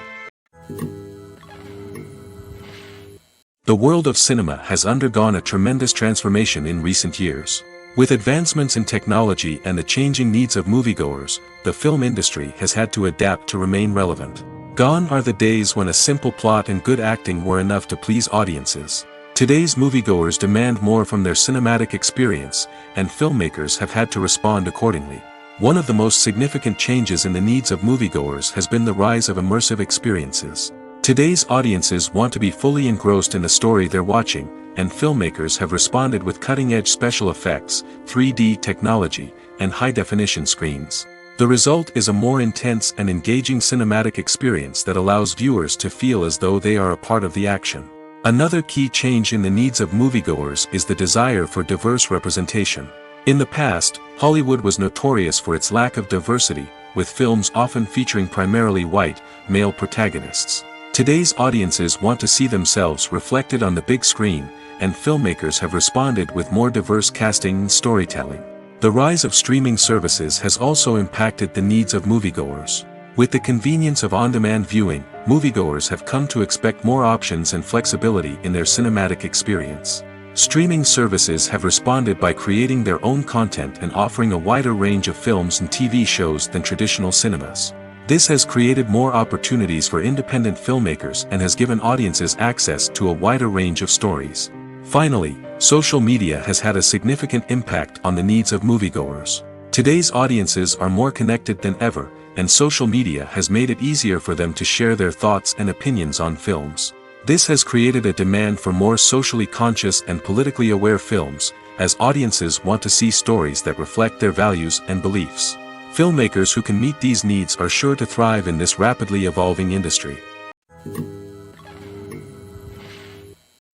The world of cinema has undergone a tremendous transformation in recent years. With advancements in technology and the changing needs of moviegoers, the film industry has had to adapt to remain relevant. Gone are the days when a simple plot and good acting were enough to please audiences. Today's moviegoers demand more from their cinematic experience, and filmmakers have had to respond accordingly. One of the most significant changes in the needs of moviegoers has been the rise of immersive experiences. Today's audiences want to be fully engrossed in the story they're watching, and filmmakers have responded with cutting-edge special effects, 3D technology, and high-definition screens. The result is a more intense and engaging cinematic experience that allows viewers to feel as though they are a part of the action. Another key change in the needs of moviegoers is the desire for diverse representation. In the past, Hollywood was notorious for its lack of diversity, with films often featuring primarily white, male protagonists. Today's audiences want to see themselves reflected on the big screen, and filmmakers have responded with more diverse casting and storytelling. The rise of streaming services has also impacted the needs of moviegoers. With the convenience of on-demand viewing, moviegoers have come to expect more options and flexibility in their cinematic experience. Streaming services have responded by creating their own content and offering a wider range of films and TV shows than traditional cinemas. This has created more opportunities for independent filmmakers and has given audiences access to a wider range of stories. Finally, social media has had a significant impact on the needs of moviegoers. Today's audiences are more connected than ever, and social media has made it easier for them to share their thoughts and opinions on films. This has created a demand for more socially conscious and politically aware films, as audiences want to see stories that reflect their values and beliefs. Filmmakers who can meet these needs are sure to thrive in this rapidly evolving industry.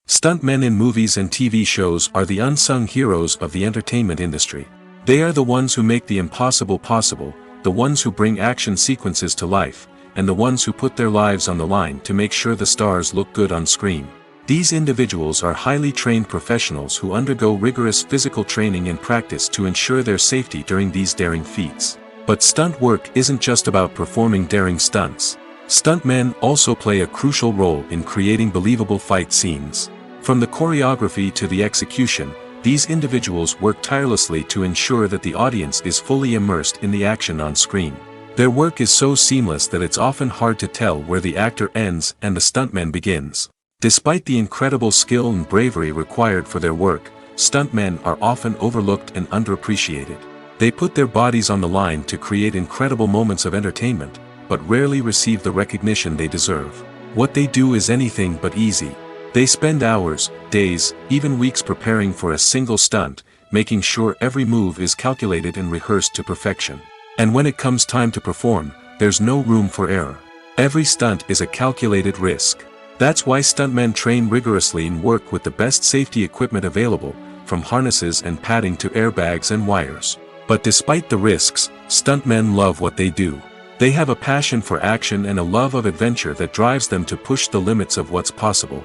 Stuntmen in movies and TV shows are the unsung heroes of the entertainment industry. They are the ones who make the impossible possible, the ones who bring action sequences to life, and the ones who put their lives on the line to make sure the stars look good on screen. These individuals are highly trained professionals who undergo rigorous physical training and practice to ensure their safety during these daring feats. But stunt work isn't just about performing daring stunts. Stuntmen also play a crucial role in creating believable fight scenes. From the choreography to the execution, these individuals work tirelessly to ensure that the audience is fully immersed in the action on screen. Their work is so seamless that it's often hard to tell where the actor ends and the stuntman begins. Despite the incredible skill and bravery required for their work, stuntmen are often overlooked and underappreciated. They put their bodies on the line to create incredible moments of entertainment, but rarely receive the recognition they deserve. What they do is anything but easy. They spend hours, days, even weeks preparing for a single stunt, making sure every move is calculated and rehearsed to perfection. And when it comes time to perform, there's no room for error. Every stunt is a calculated risk. That's why stuntmen train rigorously and work with the best safety equipment available, from harnesses and padding to airbags and wires. But despite the risks, stuntmen love what they do. They have a passion for action and a love of adventure that drives them to push the limits of what's possible.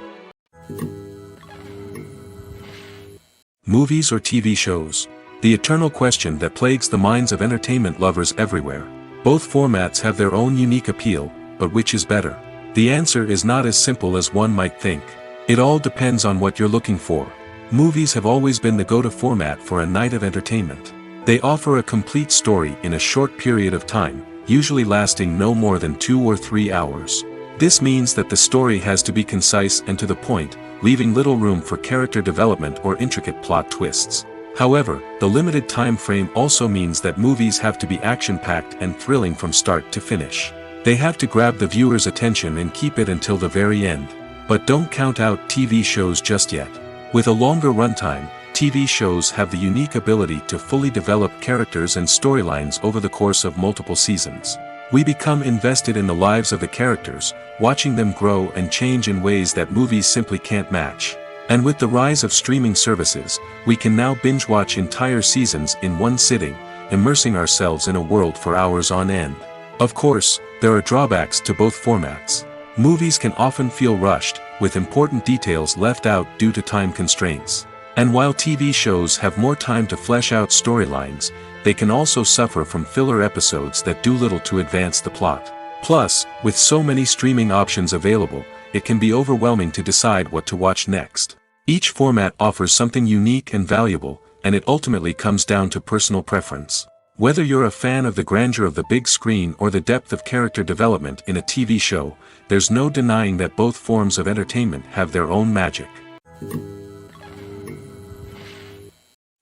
Movies or TV shows? The eternal question that plagues the minds of entertainment lovers everywhere. Both formats have their own unique appeal, but which is better? The answer is not as simple as one might think. It all depends on what you're looking for. Movies have always been the go-to format for a night of entertainment. They offer a complete story in a short period of time, usually lasting no more than 2 or 3 hours. This means that the story has to be concise and to the point, leaving little room for character development or intricate plot twists. However, the limited time frame also means that movies have to be action-packed and thrilling from start to finish. They have to grab the viewer's attention and keep it until the very end. But don't count out TV shows just yet. With a longer runtime, TV shows have the unique ability to fully develop characters and storylines over the course of multiple seasons. We become invested in the lives of the characters, watching them grow and change in ways that movies simply can't match. And with the rise of streaming services, we can now binge-watch entire seasons in one sitting, immersing ourselves in a world for hours on end. Of course, there are drawbacks to both formats. Movies can often feel rushed, with important details left out due to time constraints. And while TV shows have more time to flesh out storylines, they can also suffer from filler episodes that do little to advance the plot. Plus, with so many streaming options available, it can be overwhelming to decide what to watch next. Each format offers something unique and valuable, and it ultimately comes down to personal preference. Whether you're a fan of the grandeur of the big screen or the depth of character development in a TV show, there's no denying that both forms of entertainment have their own magic.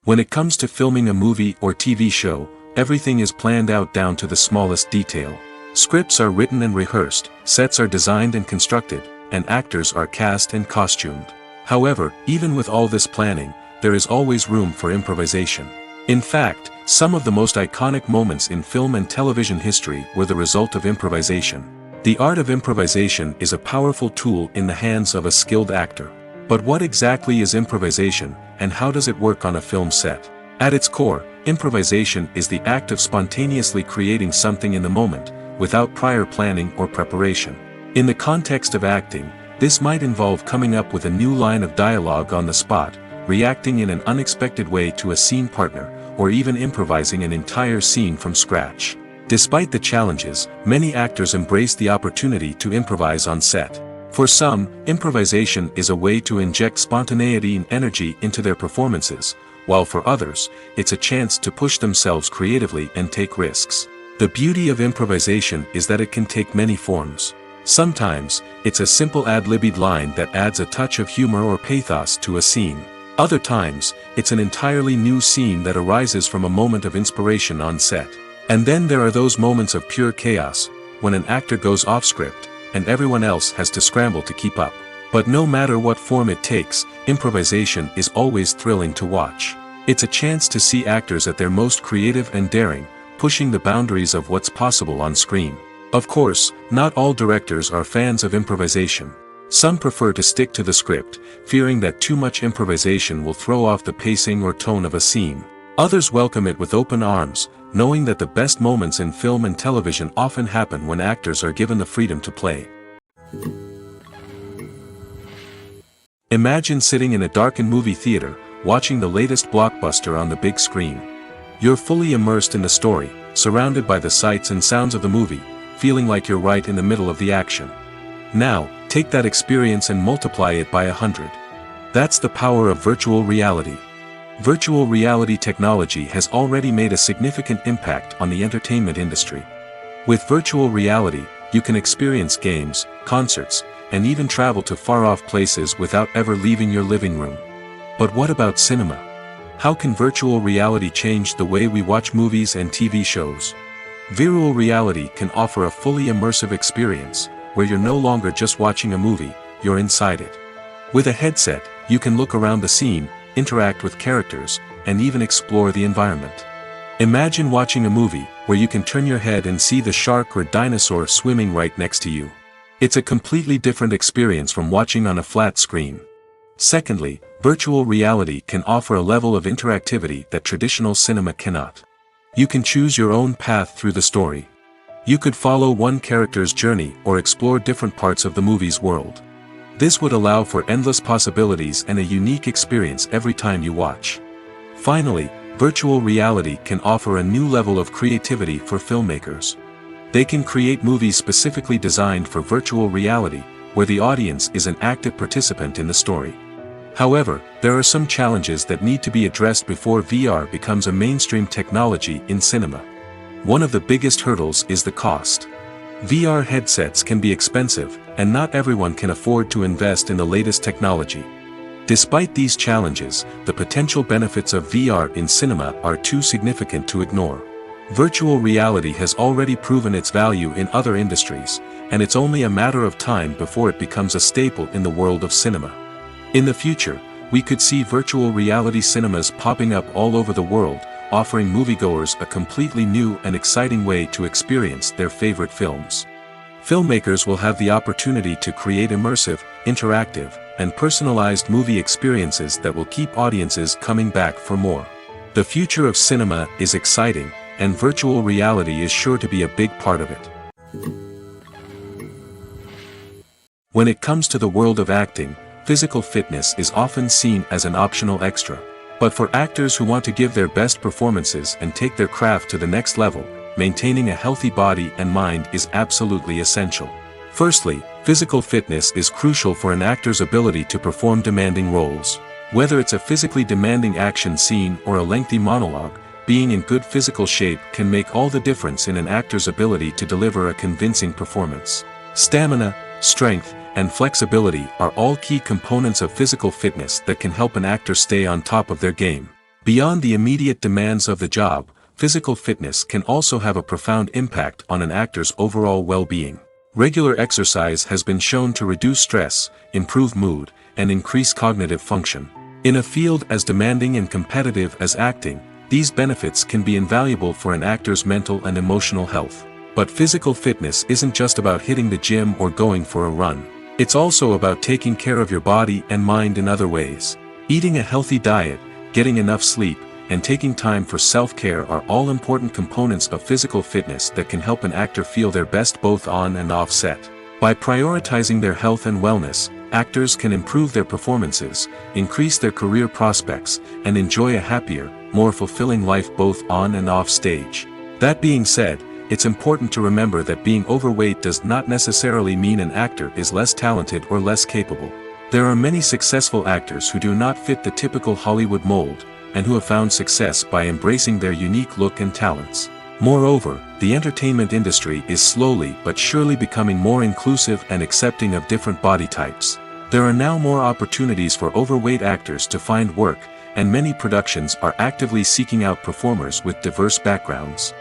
When it comes to filming a movie or TV show, everything is planned out down to the smallest detail. Scripts are written and rehearsed, sets are designed and constructed, and actors are cast and costumed. However, even with all this planning, there is always room for improvisation. In fact, some of the most iconic moments in film and television history were the result of improvisation. The art of improvisation is a powerful tool in the hands of a skilled actor. But what exactly is improvisation, and how does it work on a film set? At its core, improvisation is the act of spontaneously creating something in the moment, without prior planning or preparation. In the context of acting, this might involve coming up with a new line of dialogue on the spot, reacting in an unexpected way to a scene partner, or even improvising an entire scene from scratch. Despite the challenges, many actors embrace the opportunity to improvise on set. For some, improvisation is a way to inject spontaneity and energy into their performances, while for others, it's a chance to push themselves creatively and take risks. The beauty of improvisation is that it can take many forms. Sometimes, it's a simple ad-libbed line that adds a touch of humor or pathos to a scene. Other times, it's an entirely new scene that arises from a moment of inspiration on set. And then there are those moments of pure chaos, when an actor goes off script, and everyone else has to scramble to keep up. But no matter what form it takes, improvisation is always thrilling to watch. It's a chance to see actors at their most creative and daring, pushing the boundaries of what's possible on screen. Of course, not all directors are fans of improvisation. Some prefer to stick to the script, fearing that too much improvisation will throw off the pacing or tone of a scene. Others welcome it with open arms, knowing that the best moments in film and television often happen when actors are given the freedom to play. Imagine sitting in a darkened movie theater, watching the latest blockbuster on the big screen. You're fully immersed in the story, surrounded by the sights and sounds of the movie, feeling like you're right in the middle of the action. Now, take that experience and multiply it by 100. That's the power of virtual reality. Virtual reality technology has already made a significant impact on the entertainment industry. With virtual reality, you can experience games, concerts, and even travel to far-off places without ever leaving your living room. But what about cinema? How can virtual reality change the way we watch movies and TV shows? Virtual reality can offer a fully immersive experience, where you're no longer just watching a movie, you're inside it. With a headset, you can look around the scene, interact with characters, and even explore the environment. Imagine watching a movie, where you can turn your head and see the shark or dinosaur swimming right next to you. It's a completely different experience from watching on a flat screen. Secondly, virtual reality can offer a level of interactivity that traditional cinema cannot. You can choose your own path through the story. You could follow one character's journey or explore different parts of the movie's world. This would allow for endless possibilities and a unique experience every time you watch. Finally, virtual reality can offer a new level of creativity for filmmakers. They can create movies specifically designed for virtual reality, where the audience is an active participant in the story. However, there are some challenges that need to be addressed before VR becomes a mainstream technology in cinema. One of the biggest hurdles is the cost. VR headsets can be expensive, and not everyone can afford to invest in the latest technology. Despite these challenges, the potential benefits of VR in cinema are too significant to ignore. Virtual reality has already proven its value in other industries, and it's only a matter of time before it becomes a staple in the world of cinema. In the future, we could see virtual reality cinemas popping up all over the world, offering moviegoers a completely new and exciting way to experience their favorite films. Filmmakers will have the opportunity to create immersive, interactive, and personalized movie experiences that will keep audiences coming back for more. The future of cinema is exciting, and virtual reality is sure to be a big part of it. When it comes to the world of acting, physical fitness is often seen as an optional extra. But for actors who want to give their best performances and take their craft to the next level, maintaining a healthy body and mind is absolutely essential. Firstly, physical fitness is crucial for an actor's ability to perform demanding roles. Whether it's a physically demanding action scene or a lengthy monologue, being in good physical shape can make all the difference in an actor's ability to deliver a convincing performance. Stamina, strength, and flexibility are all key components of physical fitness that can help an actor stay on top of their game. Beyond the immediate demands of the job, physical fitness can also have a profound impact on an actor's overall well-being. Regular exercise has been shown to reduce stress, improve mood, and increase cognitive function. In a field as demanding and competitive as acting, these benefits can be invaluable for an actor's mental and emotional health. But physical fitness isn't just about hitting the gym or going for a run. It's also about taking care of your body and mind in other ways. Eating a healthy diet, getting enough sleep, and taking time for self-care are all important components of physical fitness that can help an actor feel their best both on and off set. By prioritizing their health and wellness, actors can improve their performances, increase their career prospects, and enjoy a happier, more fulfilling life both on and off stage. That being said, it's important to remember that being overweight does not necessarily mean an actor is less talented or less capable. There are many successful actors who do not fit the typical Hollywood mold, and who have found success by embracing their unique look and talents. Moreover, the entertainment industry is slowly but surely becoming more inclusive and accepting of different body types. There are now more opportunities for overweight actors to find work, and many productions are actively seeking out performers with diverse backgrounds.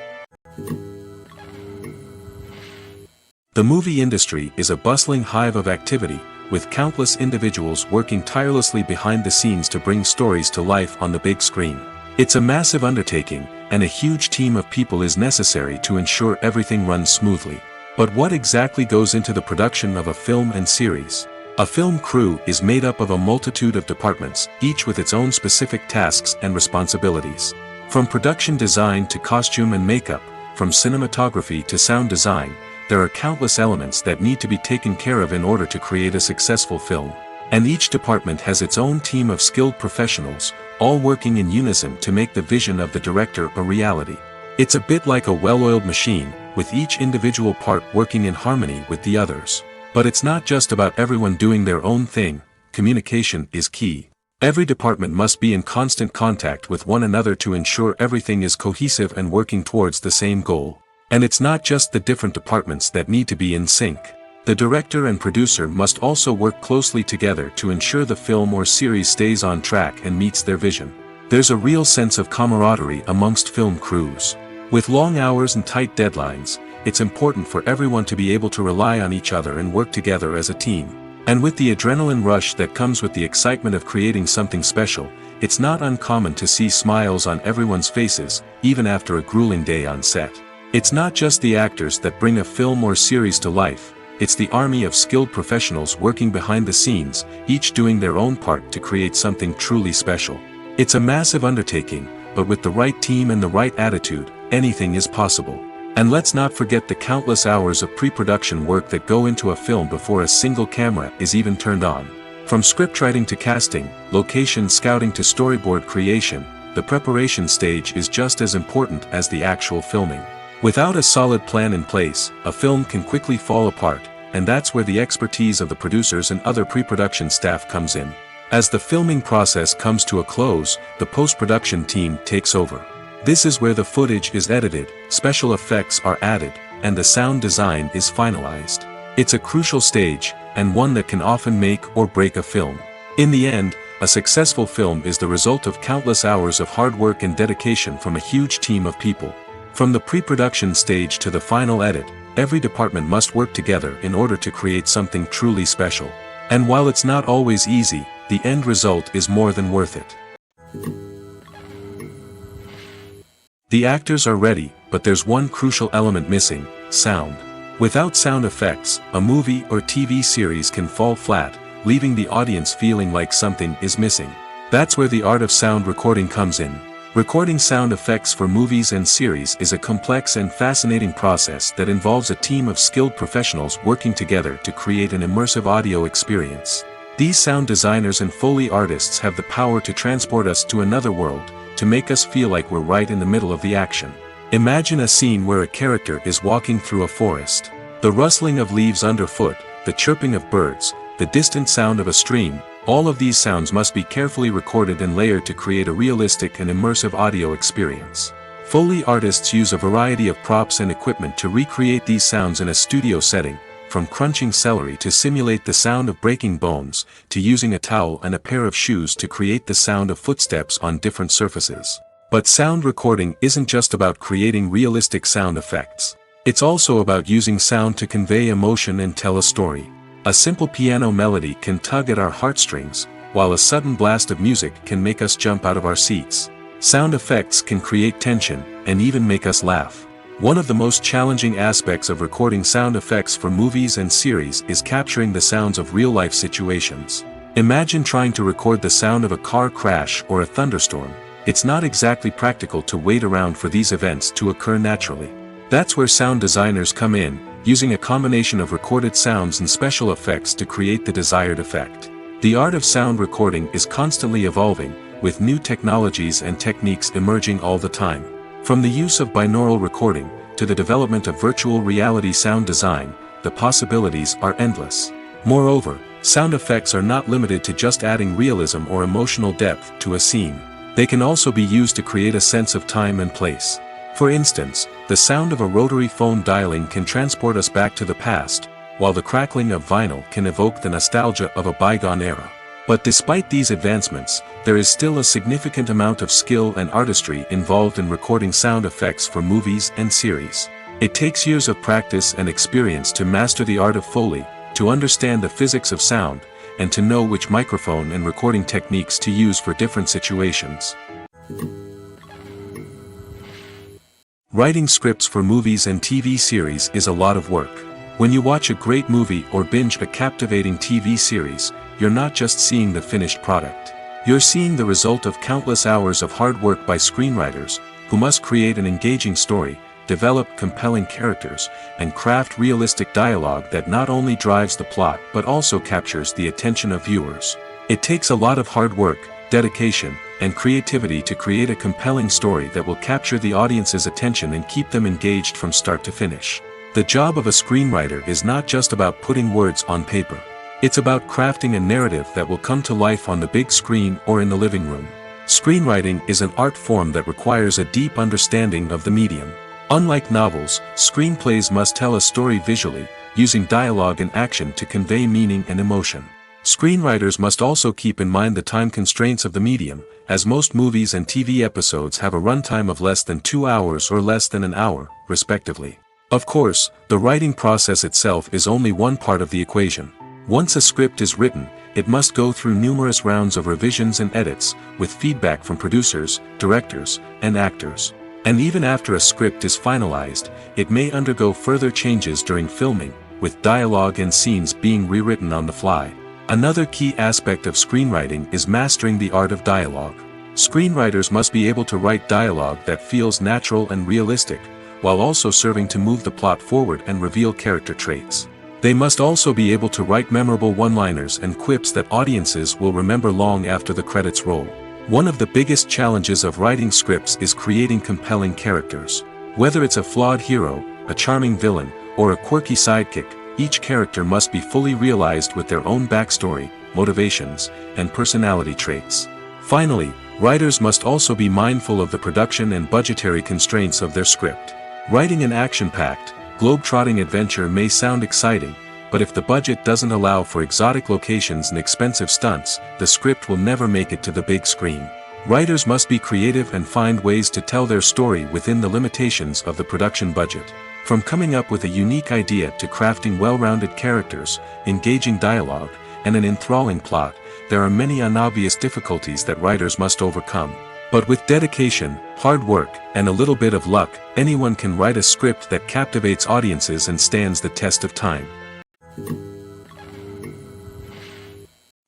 The movie industry is a bustling hive of activity, with countless individuals working tirelessly behind the scenes to bring stories to life on the big screen. It's a massive undertaking, and a huge team of people is necessary to ensure everything runs smoothly. But what exactly goes into the production of a film and series? A film crew is made up of a multitude of departments, each with its own specific tasks and responsibilities. From production design to costume and makeup, from cinematography to sound design, there are countless elements that need to be taken care of in order to create a successful film. And each department has its own team of skilled professionals, all working in unison to make the vision of the director a reality. It's a bit like a well-oiled machine, with each individual part working in harmony with the others. But it's not just about everyone doing their own thing. Communication is key. Every department must be in constant contact with one another to ensure everything is cohesive and working towards the same goal. And it's not just the different departments that need to be in sync. The director and producer must also work closely together to ensure the film or series stays on track and meets their vision. There's a real sense of camaraderie amongst film crews. With long hours and tight deadlines, it's important for everyone to be able to rely on each other and work together as a team. And with the adrenaline rush that comes with the excitement of creating something special, it's not uncommon to see smiles on everyone's faces, even after a grueling day on set. It's not just the actors that bring a film or series to life, it's the army of skilled professionals working behind the scenes, each doing their own part to create something truly special. It's a massive undertaking, but with the right team and the right attitude, anything is possible. And let's not forget the countless hours of pre-production work that go into a film before a single camera is even turned on. From scriptwriting to casting, location scouting to storyboard creation, the preparation stage is just as important as the actual filming. Without a solid plan in place, a film can quickly fall apart, and that's where the expertise of the producers and other pre-production staff comes in. As the filming process comes to a close, the post-production team takes over. This is where the footage is edited, special effects are added, and the sound design is finalized. It's a crucial stage, and one that can often make or break a film. In the end, a successful film is the result of countless hours of hard work and dedication from a huge team of people. From the pre-production stage to the final edit, every department must work together in order to create something truly special. And while it's not always easy, the end result is more than worth it. The actors are ready, but there's one crucial element missing: sound. Without sound effects, a movie or TV series can fall flat, leaving the audience feeling like something is missing. That's where the art of sound recording comes in. Recording sound effects for movies and series is a complex and fascinating process that involves a team of skilled professionals working together to create an immersive audio experience. These sound designers and Foley artists have the power to transport us to another world, to make us feel like we're right in the middle of the action. Imagine a scene where a character is walking through a forest. The rustling of leaves underfoot, the chirping of birds, the distant sound of a stream, all of these sounds must be carefully recorded and layered to create a realistic and immersive audio experience. Foley artists use a variety of props and equipment to recreate these sounds in a studio setting, from crunching celery to simulate the sound of breaking bones, to using a towel and a pair of shoes to create the sound of footsteps on different surfaces. But sound recording isn't just about creating realistic sound effects. It's also about using sound to convey emotion and tell a story. A simple piano melody can tug at our heartstrings, while a sudden blast of music can make us jump out of our seats. Sound effects can create tension, and even make us laugh. One of the most challenging aspects of recording sound effects for movies and series is capturing the sounds of real-life situations. Imagine trying to record the sound of a car crash or a thunderstorm. It's not exactly practical to wait around for these events to occur naturally. That's where sound designers come in, using a combination of recorded sounds and special effects to create the desired effect. The art of sound recording is constantly evolving, with new technologies and techniques emerging all the time. From the use of binaural recording, to the development of virtual reality sound design, the possibilities are endless. Moreover, sound effects are not limited to just adding realism or emotional depth to a scene. They can also be used to create a sense of time and place. For instance, the sound of a rotary phone dialing can transport us back to the past, while the crackling of vinyl can evoke the nostalgia of a bygone era. But despite these advancements, there is still a significant amount of skill and artistry involved in recording sound effects for movies and series. It takes years of practice and experience to master the art of Foley, to understand the physics of sound, and to know which microphone and recording techniques to use for different situations. Writing scripts for movies and TV series is a lot of work. When you watch a great movie or binge a captivating TV series, you're not just seeing the finished product. You're seeing the result of countless hours of hard work by screenwriters, who must create an engaging story, develop compelling characters, and craft realistic dialogue that not only drives the plot but also captures the attention of viewers. It takes a lot of hard work, dedication, and creativity to create a compelling story that will capture the audience's attention and keep them engaged from start to finish. The job of a screenwriter is not just about putting words on paper. It's about crafting a narrative that will come to life on the big screen or in the living room. Screenwriting is an art form that requires a deep understanding of the medium. Unlike novels, screenplays must tell a story visually, using dialogue and action to convey meaning and emotion. Screenwriters must also keep in mind the time constraints of the medium, as most movies and TV episodes have a runtime of less than 2 hours or less than an hour, respectively. Of course, the writing process itself is only one part of the equation. Once a script is written, it must go through numerous rounds of revisions and edits, with feedback from producers, directors, and actors. And even after a script is finalized, it may undergo further changes during filming, with dialogue and scenes being rewritten on the fly. Another key aspect of screenwriting is mastering the art of dialogue. Screenwriters must be able to write dialogue that feels natural and realistic, while also serving to move the plot forward and reveal character traits. They must also be able to write memorable one-liners and quips that audiences will remember long after the credits roll. One of the biggest challenges of writing scripts is creating compelling characters. Whether it's a flawed hero, a charming villain, or a quirky sidekick, each character must be fully realized with their own backstory, motivations, and personality traits. Finally, writers must also be mindful of the production and budgetary constraints of their script. Writing an action-packed, globe-trotting adventure may sound exciting, but if the budget doesn't allow for exotic locations and expensive stunts, the script will never make it to the big screen. Writers must be creative and find ways to tell their story within the limitations of the production budget. From coming up with a unique idea to crafting well-rounded characters, engaging dialogue, and an enthralling plot, there are many unobvious difficulties that writers must overcome. But with dedication, hard work, and a little bit of luck, anyone can write a script that captivates audiences and stands the test of time.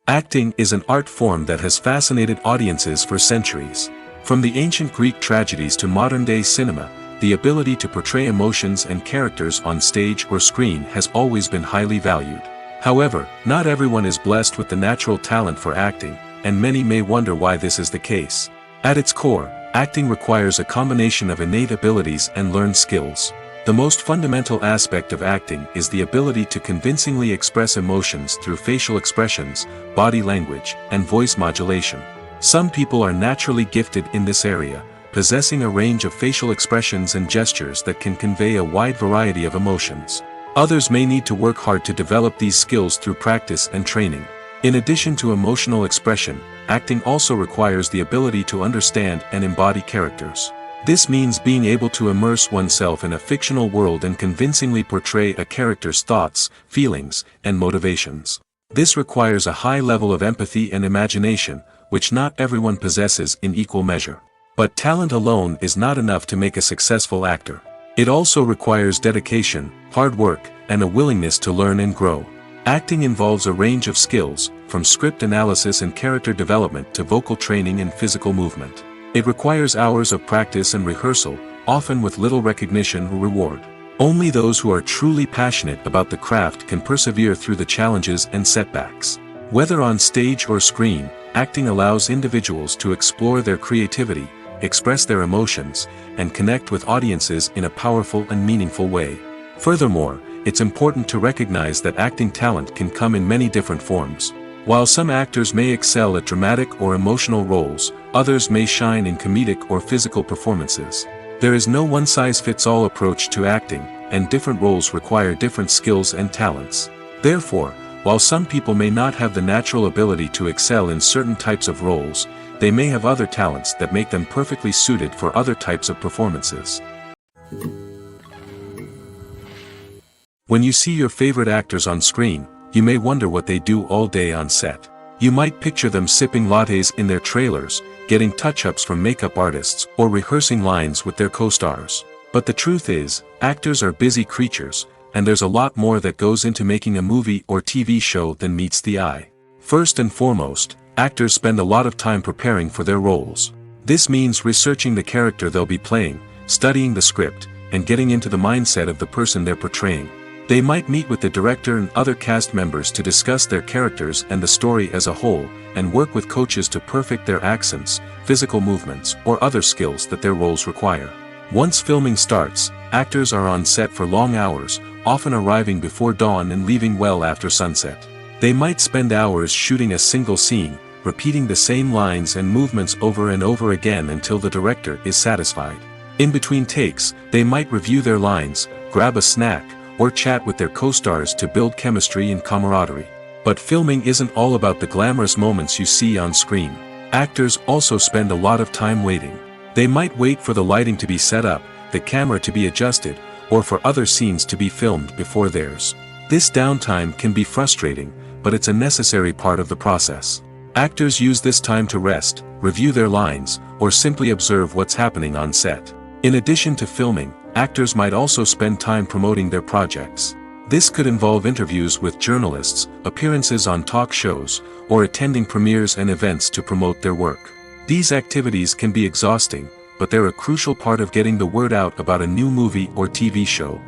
Acting is an art form that has fascinated audiences for centuries. From the ancient Greek tragedies to modern-day cinema, the ability to portray emotions and characters on stage or screen has always been highly valued. However, not everyone is blessed with the natural talent for acting, and many may wonder why this is the case. At its core, acting requires a combination of innate abilities and learned skills. The most fundamental aspect of acting is the ability to convincingly express emotions through facial expressions, body language, and voice modulation. Some people are naturally gifted in this area, possessing a range of facial expressions and gestures that can convey a wide variety of emotions. Others may need to work hard to develop these skills through practice and training. In addition to emotional expression, acting also requires the ability to understand and embody characters. This means being able to immerse oneself in a fictional world and convincingly portray a character's thoughts, feelings, and motivations. This requires a high level of empathy and imagination, which not everyone possesses in equal measure. But talent alone is not enough to make a successful actor. It also requires dedication, hard work, and a willingness to learn and grow. Acting involves a range of skills, from script analysis and character development to vocal training and physical movement. It requires hours of practice and rehearsal, often with little recognition or reward. Only those who are truly passionate about the craft can persevere through the challenges and setbacks. Whether on stage or screen, acting allows individuals to explore their creativity, express their emotions, and connect with audiences in a powerful and meaningful way. Furthermore, it's important to recognize that acting talent can come in many different forms. While some actors may excel at dramatic or emotional roles, others may shine in comedic or physical performances. There is no one-size-fits-all approach to acting, and different roles require different skills and talents. Therefore, while some people may not have the natural ability to excel in certain types of roles, they may have other talents that make them perfectly suited for other types of performances. When you see your favorite actors on screen, you may wonder what they do all day on set. You might picture them sipping lattes in their trailers, getting touch-ups from makeup artists, or rehearsing lines with their co-stars. But the truth is, actors are busy creatures, and there's a lot more that goes into making a movie or TV show than meets the eye. First and foremost, actors spend a lot of time preparing for their roles. This means researching the character they'll be playing, studying the script, and getting into the mindset of the person they're portraying. They might meet with the director and other cast members to discuss their characters and the story as a whole, and work with coaches to perfect their accents, physical movements, or other skills that their roles require. Once filming starts, actors are on set for long hours, often arriving before dawn and leaving well after sunset. They might spend hours shooting a single scene, repeating the same lines and movements over and over again until the director is satisfied. In between takes, they might review their lines, grab a snack, or chat with their co-stars to build chemistry and camaraderie. But filming isn't all about the glamorous moments you see on screen. Actors also spend a lot of time waiting. They might wait for the lighting to be set up, the camera to be adjusted, or for other scenes to be filmed before theirs. This downtime can be frustrating, but it's a necessary part of the process. Actors use this time to rest, review their lines, or simply observe what's happening on set. In addition to filming, actors might also spend time promoting their projects. This could involve interviews with journalists, appearances on talk shows, or attending premieres and events to promote their work. These activities can be exhausting, but they're a crucial part of getting the word out about a new movie or TV show.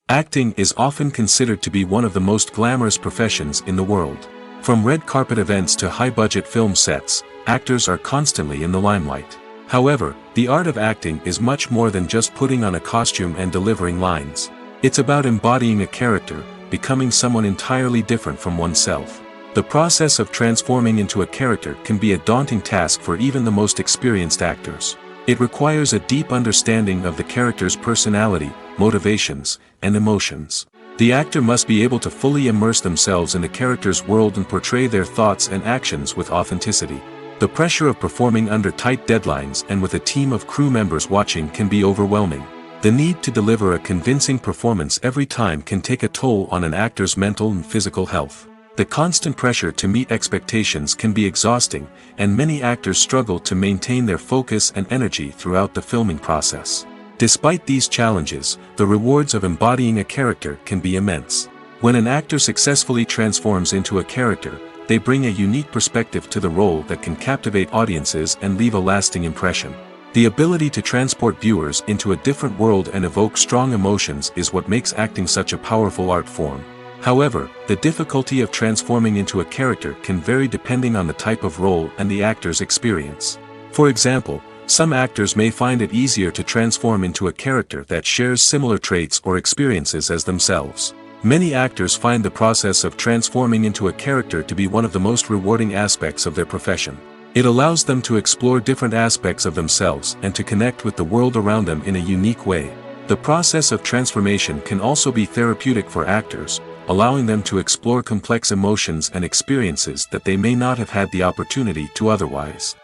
Acting is often considered to be one of the most glamorous professions in the world. From red carpet events to high-budget film sets, actors are constantly in the limelight. However, the art of acting is much more than just putting on a costume and delivering lines. It's about embodying a character, becoming someone entirely different from oneself. The process of transforming into a character can be a daunting task for even the most experienced actors. It requires a deep understanding of the character's personality, motivations, and emotions. The actor must be able to fully immerse themselves in the character's world and portray their thoughts and actions with authenticity. The pressure of performing under tight deadlines and with a team of crew members watching can be overwhelming. The need to deliver a convincing performance every time can take a toll on an actor's mental and physical health. The constant pressure to meet expectations can be exhausting, and many actors struggle to maintain their focus and energy throughout the filming process. Despite these challenges, the rewards of embodying a character can be immense. When an actor successfully transforms into a character, they bring a unique perspective to the role that can captivate audiences and leave a lasting impression. The ability to transport viewers into a different world and evoke strong emotions is what makes acting such a powerful art form. However, the difficulty of transforming into a character can vary depending on the type of role and the actor's experience. For example, some actors may find it easier to transform into a character that shares similar traits or experiences as themselves. Many actors find the process of transforming into a character to be one of the most rewarding aspects of their profession. It allows them to explore different aspects of themselves and to connect with the world around them in a unique way. The process of transformation can also be therapeutic for actors, allowing them to explore complex emotions and experiences that they may not have had the opportunity to otherwise.